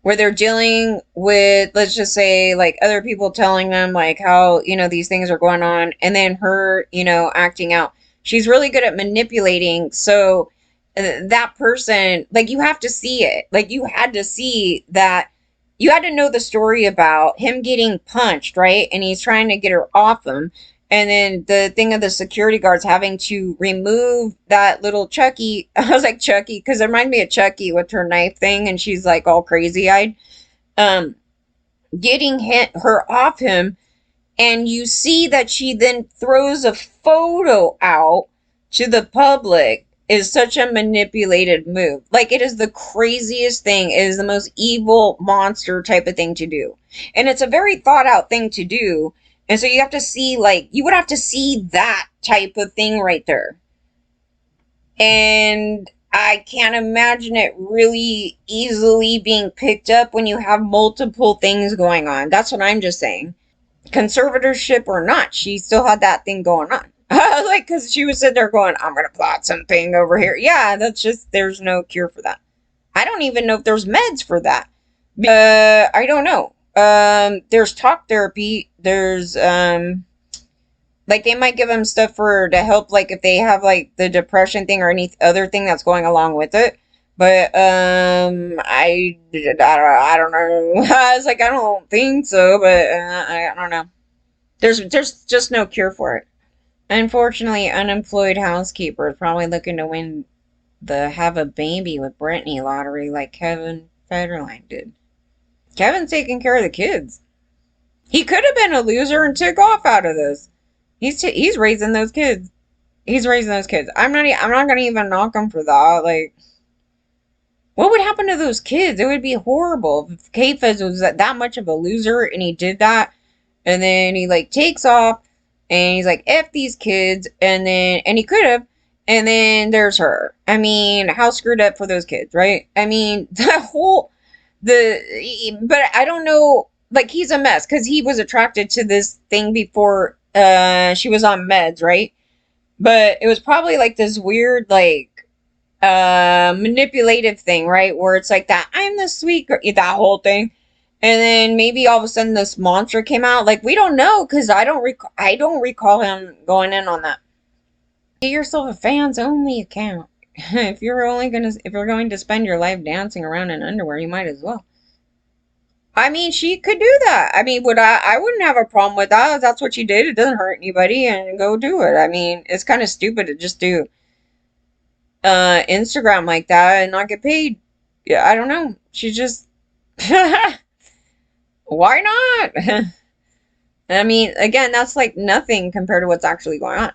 where they're dealing with, let's just say, like other people telling them like how, these things are going on, and then her, acting out. She's really good at manipulating. So that person, like, you have to see it. Like, you had to see that. You had to know the story about him getting punched, right? And he's trying to get her off him. And then the thing of the security guards having to remove that little Chucky. I was like, Chucky, because it reminded me of Chucky with her knife thing. And she's like all crazy eyed. Um, Getting her off him. And you see that she then throws a photo out to the public is such a manipulated move. Like, it is the craziest thing. It is the most evil monster type of thing to do. And it's a very thought out thing to do. And so you have to see, like, you would have to see that type of thing right there. And I can't imagine it really easily being picked up when you have multiple things going on. That's what I'm just saying. Conservatorship or not, she still had that thing going on. Like, because she was sitting there going, I'm going to plot something over here. Yeah, that's just, there's no cure for that. I don't even know if there's meds for that. I don't know. There's talk therapy. There's, like, they might give them stuff to help, like, if they have, like, the depression thing or any other thing that's going along with it. But, I don't know. I was like, I don't think so, but, I don't know. There's just no cure for it. Unfortunately, unemployed housekeeper is probably looking to win the have a baby with Britney lottery like Kevin Federline did. Kevin's taking care of the kids. He could have been a loser and took off out of this. He's raising those kids. He's raising those kids. I'm not gonna even knock him for that. Like, what would happen to those kids? It would be horrible if K-Fez was that much of a loser and he did that, and then he like takes off and he's like, F these kids, and he could have, and then there's her. I mean, how screwed up for those kids, right? I mean, but I don't know, like, he's a mess, because he was attracted to this thing before she was on meds, right? But it was probably like this weird, like, manipulative thing, right? Where it's like that, I'm the sweet girl, that whole thing. And then maybe all of a sudden this monster came out. Like, we don't know, because I don't recall him going in on that. Get yourself a fans only account. If you're going to spend your life dancing around in underwear, you might as well. I mean, she could do that. I mean, I wouldn't have a problem with that. If that's what she did. It doesn't hurt anybody, and go do it. I mean, it's kind of stupid to just do Instagram like that and not get paid. Yeah, I don't know. She just why not? I mean, again, that's like nothing compared to what's actually going on.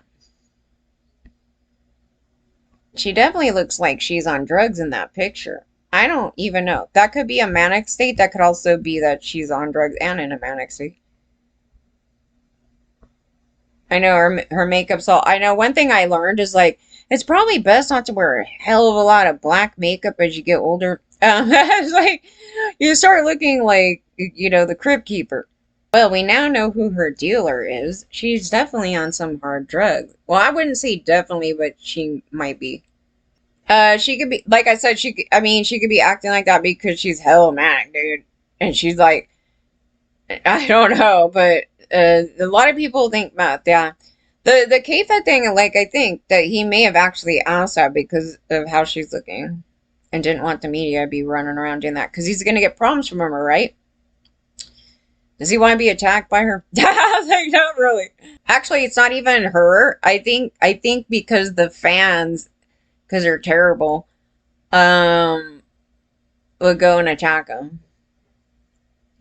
She definitely looks like she's on drugs in that picture. I don't even know. That could be a manic state. That could also be that she's on drugs and in a manic state. I know her makeup's all. I know one thing I learned is like it's probably best not to wear a hell of a lot of black makeup as you get older. It's like you start looking like the Crypt Keeper. Well, we now know who her dealer is. She's definitely on some hard drugs. Well, I wouldn't say definitely, but she might be. She could be, like I said, I mean, she could be acting like that because she's hell manic, dude. And she's like, I don't know, but a lot of people think meth, yeah. The K-Fed thing, like, I think that he may have actually asked that because of how she's looking and didn't want the media to be running around doing that because he's going to get problems from her, right? Does he want to be attacked by her? I was like, not really. Actually, it's not even her. I think because the fans, because they're terrible, um, would go and attack him.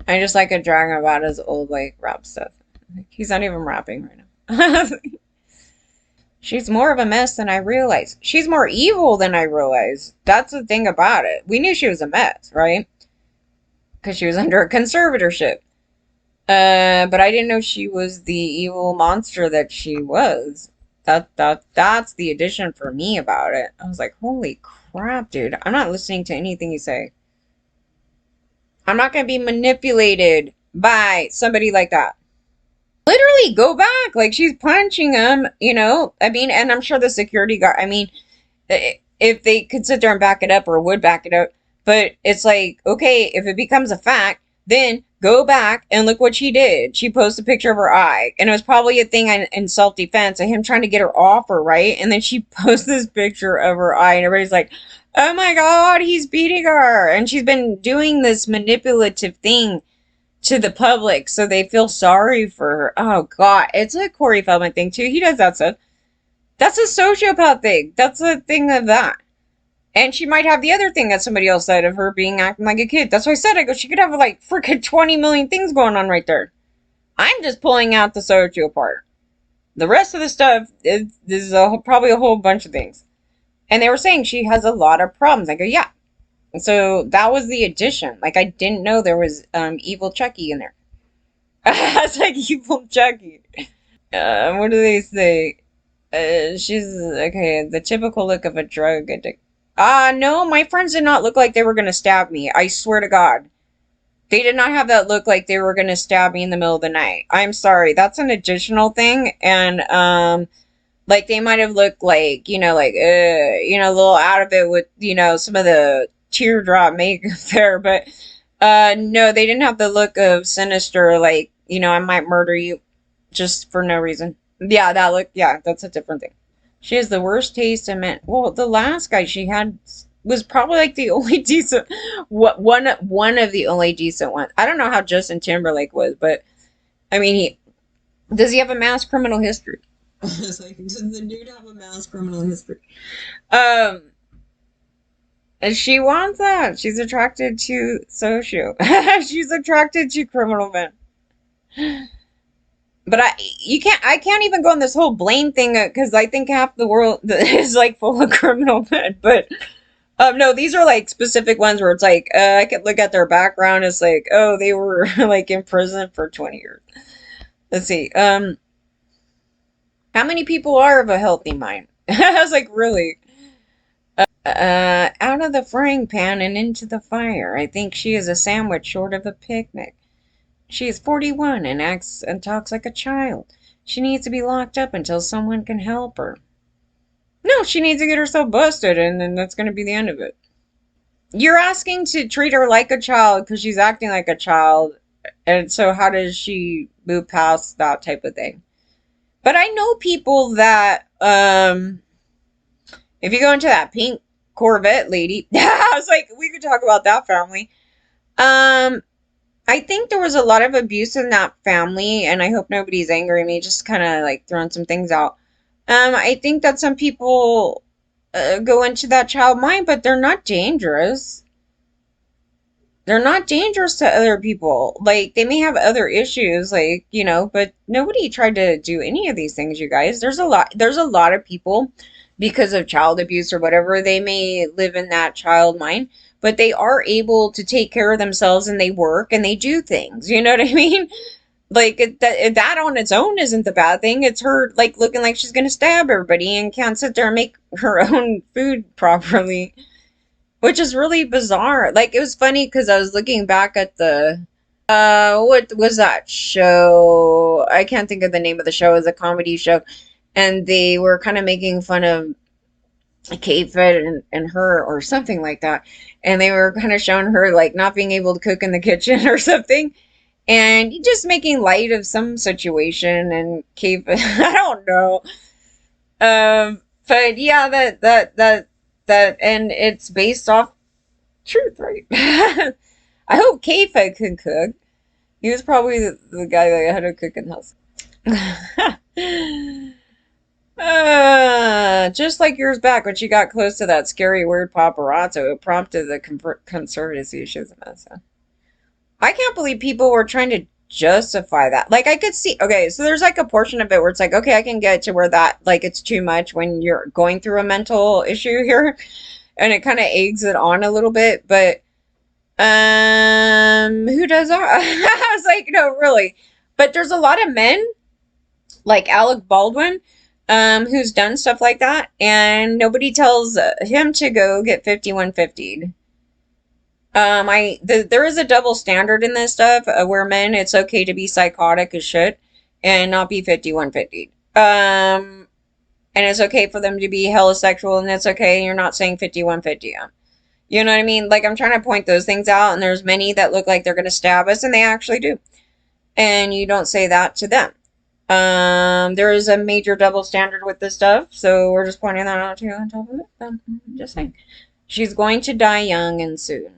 I just like a drag about his old like rap stuff. He's not even rapping right now. She's more of a mess than I realized. She's more evil than I realized. That's the thing about it. We knew she was a mess, right? Because she was under a conservatorship. But I didn't know she was the evil monster that she was. That's the addition for me about it. I was like, holy crap, dude. I'm not listening to anything you say. I'm not gonna be manipulated by somebody like that. Literally go back. Like she's punching him. I mean, and I'm sure the security guard, I mean, if they could sit there and back it up or would back it up, but it's like, okay, if it becomes a fact, then go back and look what she did. She posted a picture of her eye, and it was probably a thing in self-defense of him trying to get her off her, right? And then she posts this picture of her eye, and everybody's like, oh my god, he's beating her. And she's been doing this manipulative thing to the public so they feel sorry for her. Oh god, it's a Corey Feldman thing too. He does that stuff. That's a sociopath thing. That's a thing of that. And she might have the other thing that somebody else said of her being acting like a kid. That's why I said, I go, she could have like freaking 20 million things going on right there. I'm just pulling out the socio part. The rest of the stuff is probably a whole bunch of things. And they were saying she has a lot of problems. I go, yeah. So that was the addition. Like, I didn't know there was evil Chucky in there. I was like, evil Chucky. What do they say? She's, okay, the typical look of a drug addict. No, my friends did not look like they were going to stab me. I swear to God. They did not have that look like they were going to stab me in the middle of the night. I'm sorry. That's an additional thing. And, like, they might have looked like, like, a little out of it with, some of the teardrop makeup there. But, no, they didn't have the look of sinister, like, I might murder you just for no reason. Yeah, that look, yeah, that's a different thing. She has the worst taste in men. Well, the last guy she had was probably like the only decent, one of the only decent ones. I don't know how Justin Timberlake was, but I mean, does he have a mass criminal history? It's like, does the dude have a mass criminal history? Um, and she wants that. She's attracted to socio. She's attracted to criminal men. But I can't even go on this whole blame thing because I think half the world is like full of criminal men. But no, these are like specific ones where it's like I could look at their background. It's like, oh, they were like in prison for 20 years. Let's see. How many people are of a healthy mind? I was like, really? Out of the frying pan and into the fire. I think she is a sandwich short of a picnic. She is 41 and acts and talks like a child. She needs to be locked up until someone can help her. No, she needs to get herself busted, and then that's going to be the end of it. You're asking to treat her like a child because she's acting like a child, and so how does she move past that type of thing? But I know people that, if you go into that pink Corvette lady, I was like, we could talk about that family. I think there was a lot of abuse in that family, and I hope nobody's angry at me, just kind of like throwing some things out. I think that some people go into that child mind, but they're not dangerous. They're not dangerous to other people. Like, they may have other issues, like, but nobody tried to do any of these things, you guys. There's a lot of people, because of child abuse or whatever, they may live in that child mind, but they are able to take care of themselves, and they work and they do things. You know what I mean? Like, that on its own isn't the bad thing. It's her, like, looking like she's gonna stab everybody and can't sit there and make her own food properly, which is really bizarre. Like, it was funny because I was looking back at what was that show? I can't think of the name of the show. It was a comedy show, and they were kind of making fun of Kate Fed and her, or something like that. And they were kind of showing her like not being able to cook in the kitchen or something, and just making light of some situation. And Kate, I don't know. But yeah, and it's based off truth, right? I hope K-Fed can cook. He was probably the guy that had to cook in the house. Just like years back when she got close to that scary word paparazzo, it prompted the conservative issues in that. So I can't believe people were trying to justify that. Like, I could see, okay, so there's like a portion of it where it's like, okay, I can get to where that, like, it's too much when you're going through a mental issue here, and it kind of eggs it on a little bit, but who does that? I was like, no, really. But there's a lot of men, like Alec Baldwin, who's done stuff like that, and nobody tells him to go get 5150'd. There is a double standard in this stuff, where men, it's okay to be psychotic as shit and not be 5150'd. And it's okay for them to be heterosexual, and it's okay, you're not saying 5150. You know what I mean? Like, I'm trying to point those things out, and there's many that look like they're going to stab us, and they actually do. And you don't say that to them. There is a major double standard with this stuff, so we're just pointing that out to you on top of it. Just saying. She's going to die young and soon.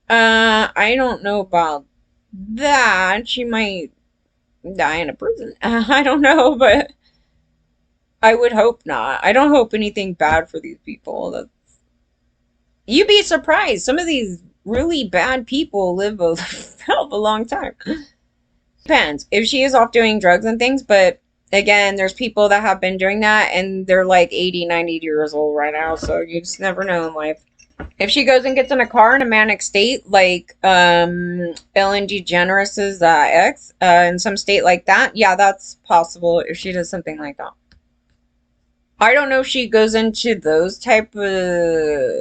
I don't know about that. She might die in a prison. I don't know, but I would hope not. I don't hope anything bad for these people. You'd be surprised. Some of these really bad people live a hell of a long time. Depends. If she is off doing drugs and things, but again, there's people that have been doing that, and they're like 80, 90 years old right now, so you just never know in life. If she goes and gets in a car in a manic state, like Ellen DeGeneres' ex, in some state like that, yeah, that's possible if she does something like that. I don't know if she goes into those type of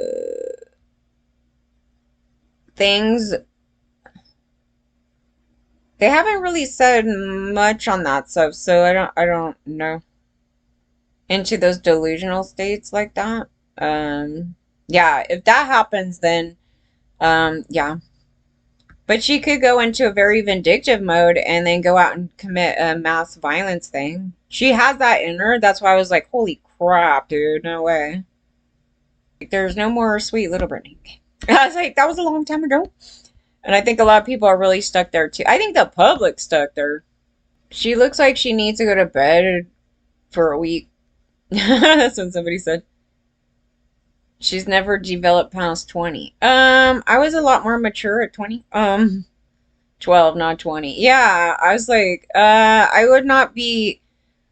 things. They haven't really said much on that stuff, so I don't know. Into those delusional states like that. Yeah, if that happens, then yeah. But she could go into a very vindictive mode and then go out and commit a mass violence thing. She has that in her. That's why I was like, holy crap, dude, no way. Like, there's no more sweet little Britney. I was like, that was a long time ago. And I think a lot of people are really stuck there too. I think the public's stuck there. She looks like she needs to go to bed for a week. That's what somebody said. She's never developed past 20. I was a lot more mature at 20. 12, not 20. Yeah, I was like, I would not be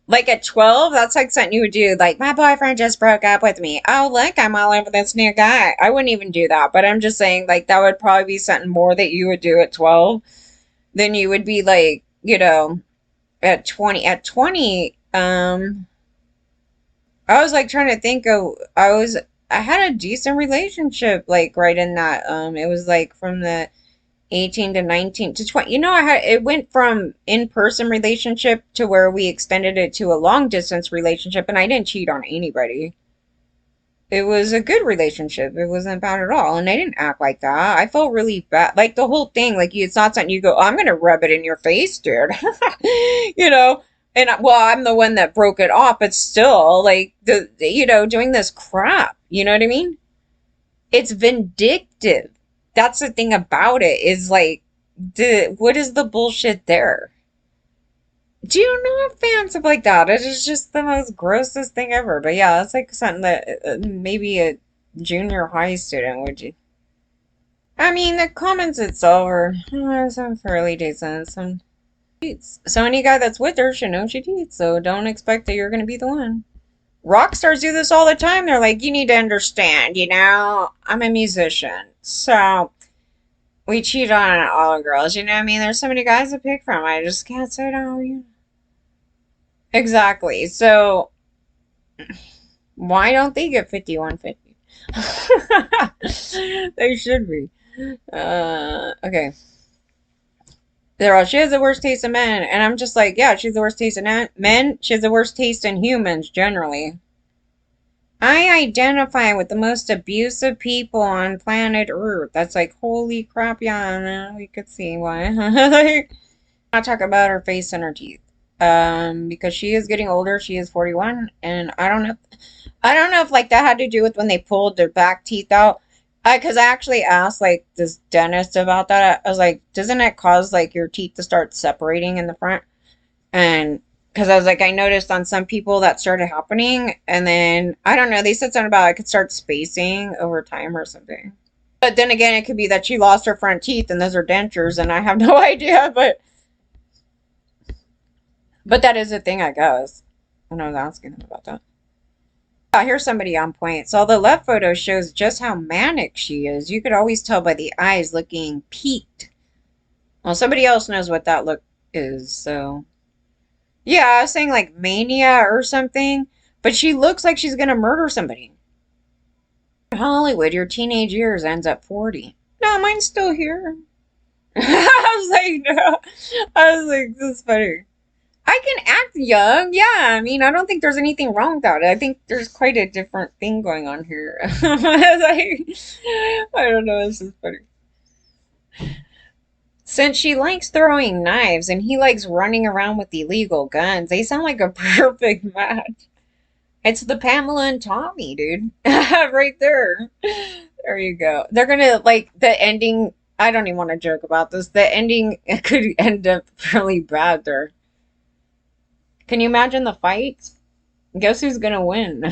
like at 12, that's like something you would do. Like, my boyfriend just broke up with me. Oh, look, I'm all over this new guy. I wouldn't even do that. But I'm just saying, like, that would probably be something more that you would do at 12 than you would be like, at 20. At 20, I was like trying to think of, I had a decent relationship, like right in that, it was like from the 18 to 19 to 20. It went from in-person relationship to where we extended it to a long distance relationship, and I didn't cheat on anybody. It was a good relationship. It wasn't bad at all, and I didn't act like that. I felt really bad. Like, the whole thing, like, it's not something you go, oh, I'm gonna rub it in your face, dude. you know? And, well, I'm the one that broke it off, but still, like, doing this crap. You know what I mean? It's vindictive. That's the thing about it, is like, what is the bullshit there? Do you not fan stuff like that? It is just the most grossest thing ever. But yeah, it's like something that maybe a junior high student would you. I mean, the comments itself are some fairly decent. Some cheats. So any guy that's with her should know she cheats. So don't expect that you're gonna be the one. Rock stars do this all the time. They're like, you need to understand, I'm a musician. So we cheat on all the girls, you know what I mean? There's so many guys to pick from. I just can't say no. Exactly. So why don't they get 5150? They should be. Okay. They're all, she has the worst taste in men. And I'm just like, yeah, she's the worst taste in men. She has the worst taste in humans, generally. I identify with the most abusive people on planet Earth. That's like, holy crap, yeah, we could see why. Like, not talk about her face and her teeth. Because she is getting older. She is 41, and I don't know if like that had to do with when they pulled their back teeth out. Because I actually asked like this dentist about that. I was like, doesn't it cause like your teeth to start separating in the front? And because I was like, I noticed on some people that started happening, and then I don't know, they said something about I could start spacing over time or something. But then again, it could be that she lost her front teeth and those are dentures, and I have no idea. But that is a thing, I guess. And I was asking him about that. Here's somebody on point. So the left photo shows just how manic she is. You could always tell by the eyes looking peaked. Well, somebody else knows what that look is, so. Yeah, I was saying like mania or something, but she looks like she's gonna murder somebody. Hollywood, your teenage years ends at 40. No, mine's still here. I was like, no. I was like, this is funny. I can act young, yeah. I mean, I don't think there's anything wrong with that. I think there's quite a different thing going on here. Like, I don't know, this is funny. Since she likes throwing knives and he likes running around with illegal guns, they sound like a perfect match. It's the Pamela and Tommy, dude. Right there. There you go. They're gonna, like, the ending. I don't even want to joke about this. The ending could end up really bad there. Can you imagine the fight? Guess who's gonna win?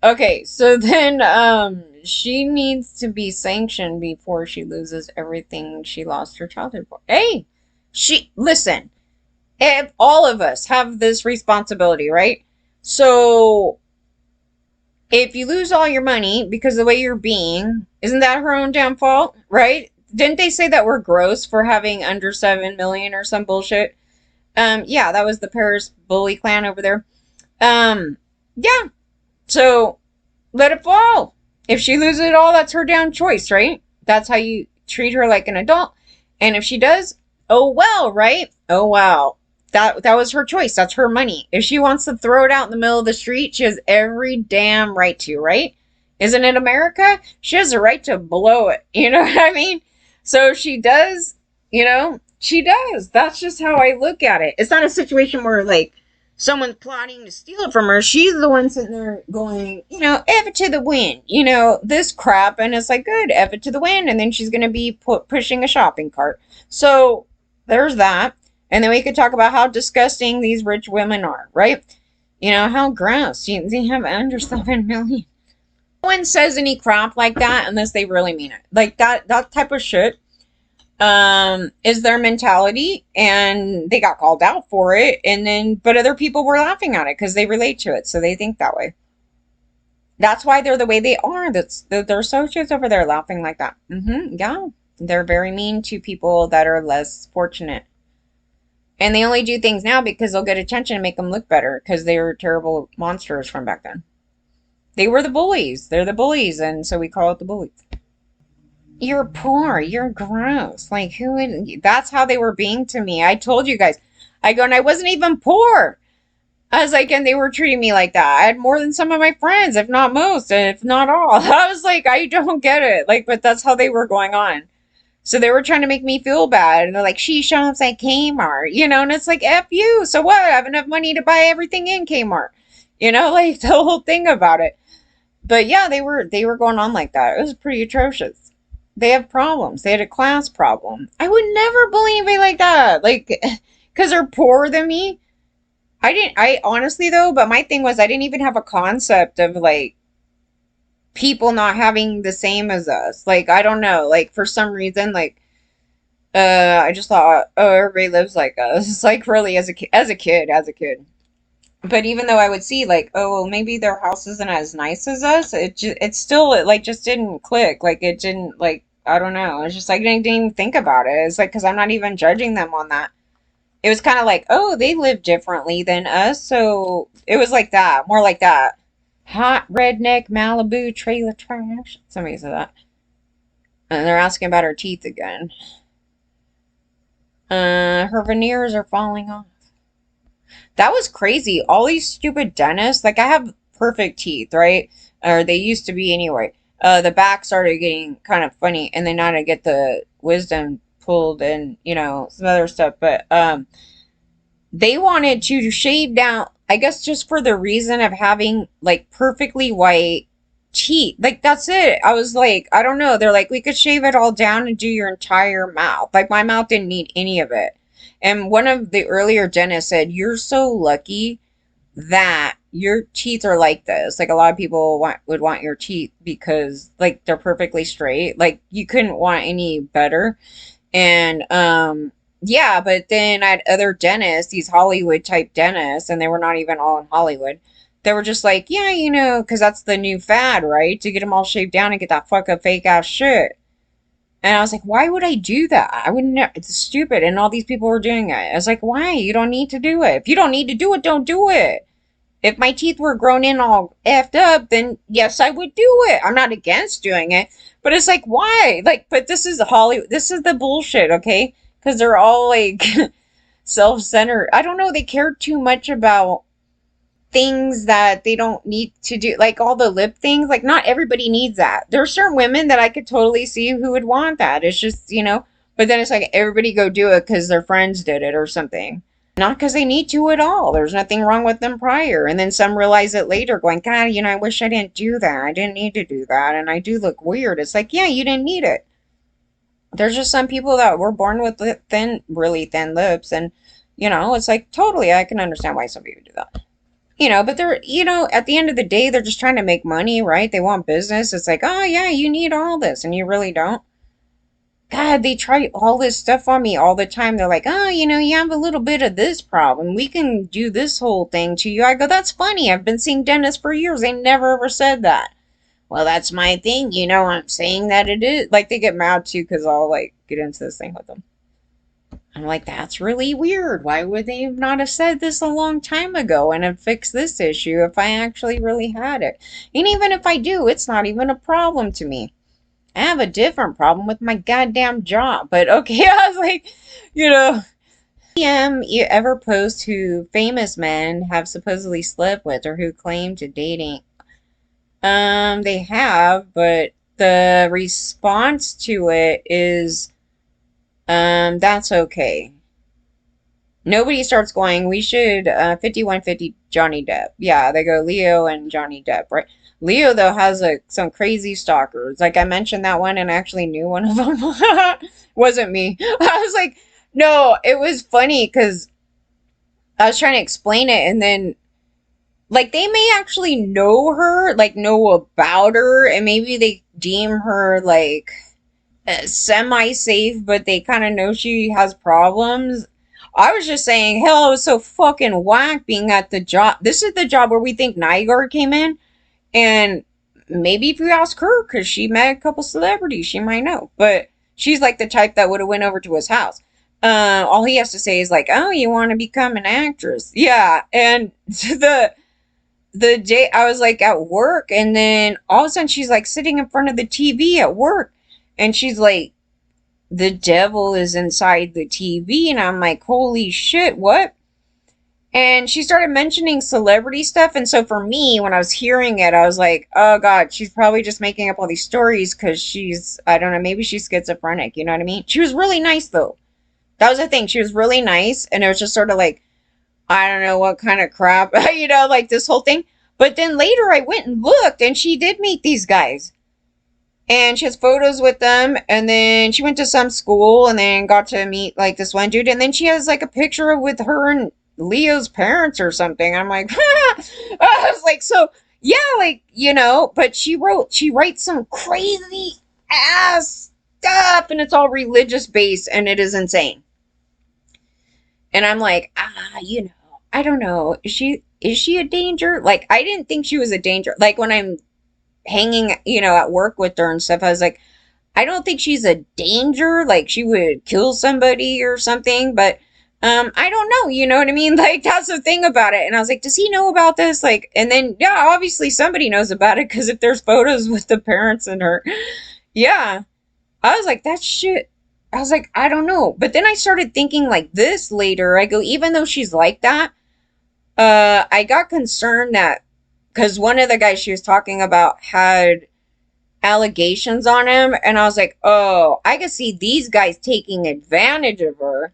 Okay, so then she needs to be sanctioned before she loses everything she lost her childhood for. Hey, she listen. If all of us have this responsibility, right? So if you lose all your money because of the way you're being, isn't that her own damn fault, right? Didn't they say that we're gross for having under 7 million or some bullshit? Yeah, that was the Paris bully clan over there. Yeah. So let it fall. If she loses it all, that's her damn choice, right? That's how you treat her like an adult. And if she does, oh well, right? Oh well. That was her choice. That's her money. If she wants to throw it out in the middle of the street, she has every damn right to, right? Isn't it America? She has the right to blow it. You know what I mean? So if she does, she does. That's just how I look at it. It's not a situation where like someone's plotting to steal it from her. She's the one sitting there going, F it to the wind, this crap. And it's like, good, F it to the wind. And then she's going to be pushing a shopping cart. So there's that. And then we could talk about how disgusting these rich women are, right? How gross. They have under 7 million. No one says any crap like that unless they really mean it. Like that type of shit is their mentality, and they got called out for it, but other people were laughing at it because they relate to it, so they think that way. That's why they're the way they are. Their associates over there laughing like that. Yeah, they're very mean to people that are less fortunate, and they only do things now because they'll get attention and make them look better because they were terrible monsters from back then. They were the bullies. They're the bullies, and so we call it the bullies. You're poor. You're gross. Like, who would... That's how they were being to me. I told you guys. I go, and I wasn't even poor. I was like, and they were treating me like that. I had more than some of my friends, if not most, if not all. I was like, I don't get it. Like, but that's how they were going on. So they were trying to make me feel bad. And they're like, she shops at Kmart. And it's like, F you. So what? I have enough money to buy everything in Kmart. Like the whole thing about it. But yeah, they were going on like that. It was pretty atrocious. They have problems. They had a class problem. I would never bully anybody like that. Like, because they're poorer than me. I honestly though, but my thing was I didn't even have a concept of like people not having the same as us. Like, I don't know. Like, for some reason, like, I just thought, oh, everybody lives like us. It's like really as a kid. But even though I would see like, oh, well, maybe their house isn't as nice as us, it still it like just didn't click. Like it didn't like I don't know. It's just like I didn't even think about it. It's like because I'm not even judging them on that. It was kind of like, oh, they live differently than us, so it was like that, more like that. Hot redneck Malibu trailer trash. Somebody said that, and they're asking about her teeth again. Her veneers are falling off. That was crazy. All these stupid dentists, like I have perfect teeth, right? Or they used to be anyway. The back started getting kind of funny, and then now I get the wisdom pulled and some other stuff. But they wanted to shave down, I guess, just for the reason of having like perfectly white teeth. Like that's it. I was like, I don't know. They're like, we could shave it all down and do your entire mouth. Like my mouth didn't need any of it. And one of the earlier dentists said, you're so lucky that your teeth are like this. Like a lot of people would want your teeth because like they're perfectly straight. Like you couldn't want any better. And yeah, but then I had other dentists, these Hollywood type dentists, and they were not even all in Hollywood. They were just like, yeah, because that's the new fad, right? To get them all shaved down and get that fuck up fake ass shit. And I was like, why would I do that? I wouldn't know. It's stupid. And all these people were doing it. I was like, why? You don't need to do it. If you don't need to do it, don't do it. If my teeth were grown in all effed up, then yes, I would do it. I'm not against doing it. But it's like, why? Like, but this is Hollywood. This is the bullshit, okay? Because they're all like self-centered. I don't know. They care too much about things that they don't need to do, like all the lip things. Like not everybody needs that. There are certain women that I could totally see who would want that. It's just but then it's like everybody go do it because their friends did it or something, not because they need to at all. There's nothing wrong with them prior, and then some realize it later going, god, I wish I didn't do that. I didn't need to do that, and I do look weird. It's like, yeah, you didn't need it. There's just some people that were born with really thin lips, and it's like totally I can understand why some people do that. But they're, at the end of the day, they're just trying to make money, right? They want business. It's like, oh, yeah, you need all this, and you really don't. God, they try all this stuff on me all the time. They're like, oh, you have a little bit of this problem. We can do this whole thing to you. I go, that's funny. I've been seeing dentists for years. They never ever said that. Well, that's my thing. I'm saying that it is. Like, they get mad too because I'll, like, get into this thing with them. I'm like, that's really weird. Why would they not have said this a long time ago and have fixed this issue if I actually really had it? And even if I do, it's not even a problem to me. I have a different problem with my goddamn job. But okay, I was like, you know. You ever post who famous men have supposedly slept with or who claim to dating? They have, but the response to it is, that's okay. Nobody starts going, we should 5150 Johnny Depp. Yeah, they go Leo and Johnny Depp, right? Leo, though, has some crazy stalkers. Like, I mentioned that one and I actually knew one of them. Wasn't me. I was like, no, it was funny because I was trying to explain it and then, like, they may actually know her, like, know about her, and maybe they deem her, like, semi-safe, but they kind of know she has problems. I was just saying, hell, it was so fucking whack being at the job. This is the job where we think Nygaard came in, and maybe if you ask her, because she met a couple celebrities, she might know. But she's like the type that would have went over to his house. All he has to say is like, "Oh, you want to become an actress?" Yeah, and the day I was like at work, and then all of a sudden she's like sitting in front of the TV at work, and she's like, the devil is inside the TV. And I'm like, holy shit, what? And she started mentioning celebrity stuff. And so for me, when I was hearing it, I was like, oh God, she's probably just making up all these stories because she's, I don't know, maybe she's schizophrenic. You know what I mean? She was really nice though. That was the thing. She was really nice. And it was just sort of like, I don't know what kind of crap, like this whole thing. But then later I went and looked and she did meet these guys. And she has photos with them, and then she went to some school and then got to meet like this one dude, and then she has like a picture with her and Leo's parents or something. I'm like, I was like, so yeah, like, but she writes some crazy ass stuff, and it's all religious based, and it is insane. And I'm like, I don't know. Is she a danger? Like, I didn't think she was a danger. Like, when I'm hanging, at work with her and stuff, I was like, I don't think she's a danger. Like, she would kill somebody or something, but I don't know. You know what I mean? Like, that's the thing about it. And I was like, does he know about this? Like, and then yeah, obviously somebody knows about it because if there's photos with the parents and her, yeah. I was like, that shit. I was like, I don't know. But then I started thinking like this later. I go, even though she's like that, I got concerned that because one of the guys she was talking about had allegations on him, and I was like, oh, I can see these guys taking advantage of her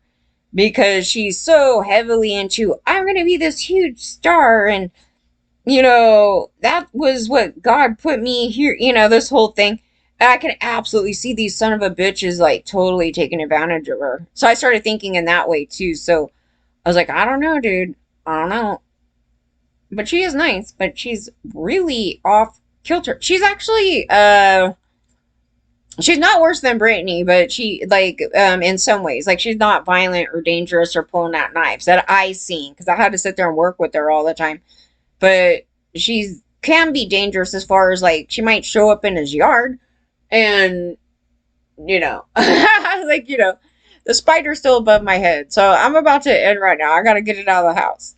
because she's so heavily into, I'm gonna be this huge star, and that was what God put me here, this whole thing. And I can absolutely see these son of a bitches like totally taking advantage of her. So I started thinking in that way too. So I was like, I don't know, dude. I don't know. But she is nice, but she's really off kilter. She's actually she's not worse than Britney, but she like in some ways, like she's not violent or dangerous or pulling out knives that I seen because I had to sit there and work with her all the time. But she's can be dangerous as far as like she might show up in his yard and like the spider's still above my head, so I'm about to end right now. I gotta get it out of the house.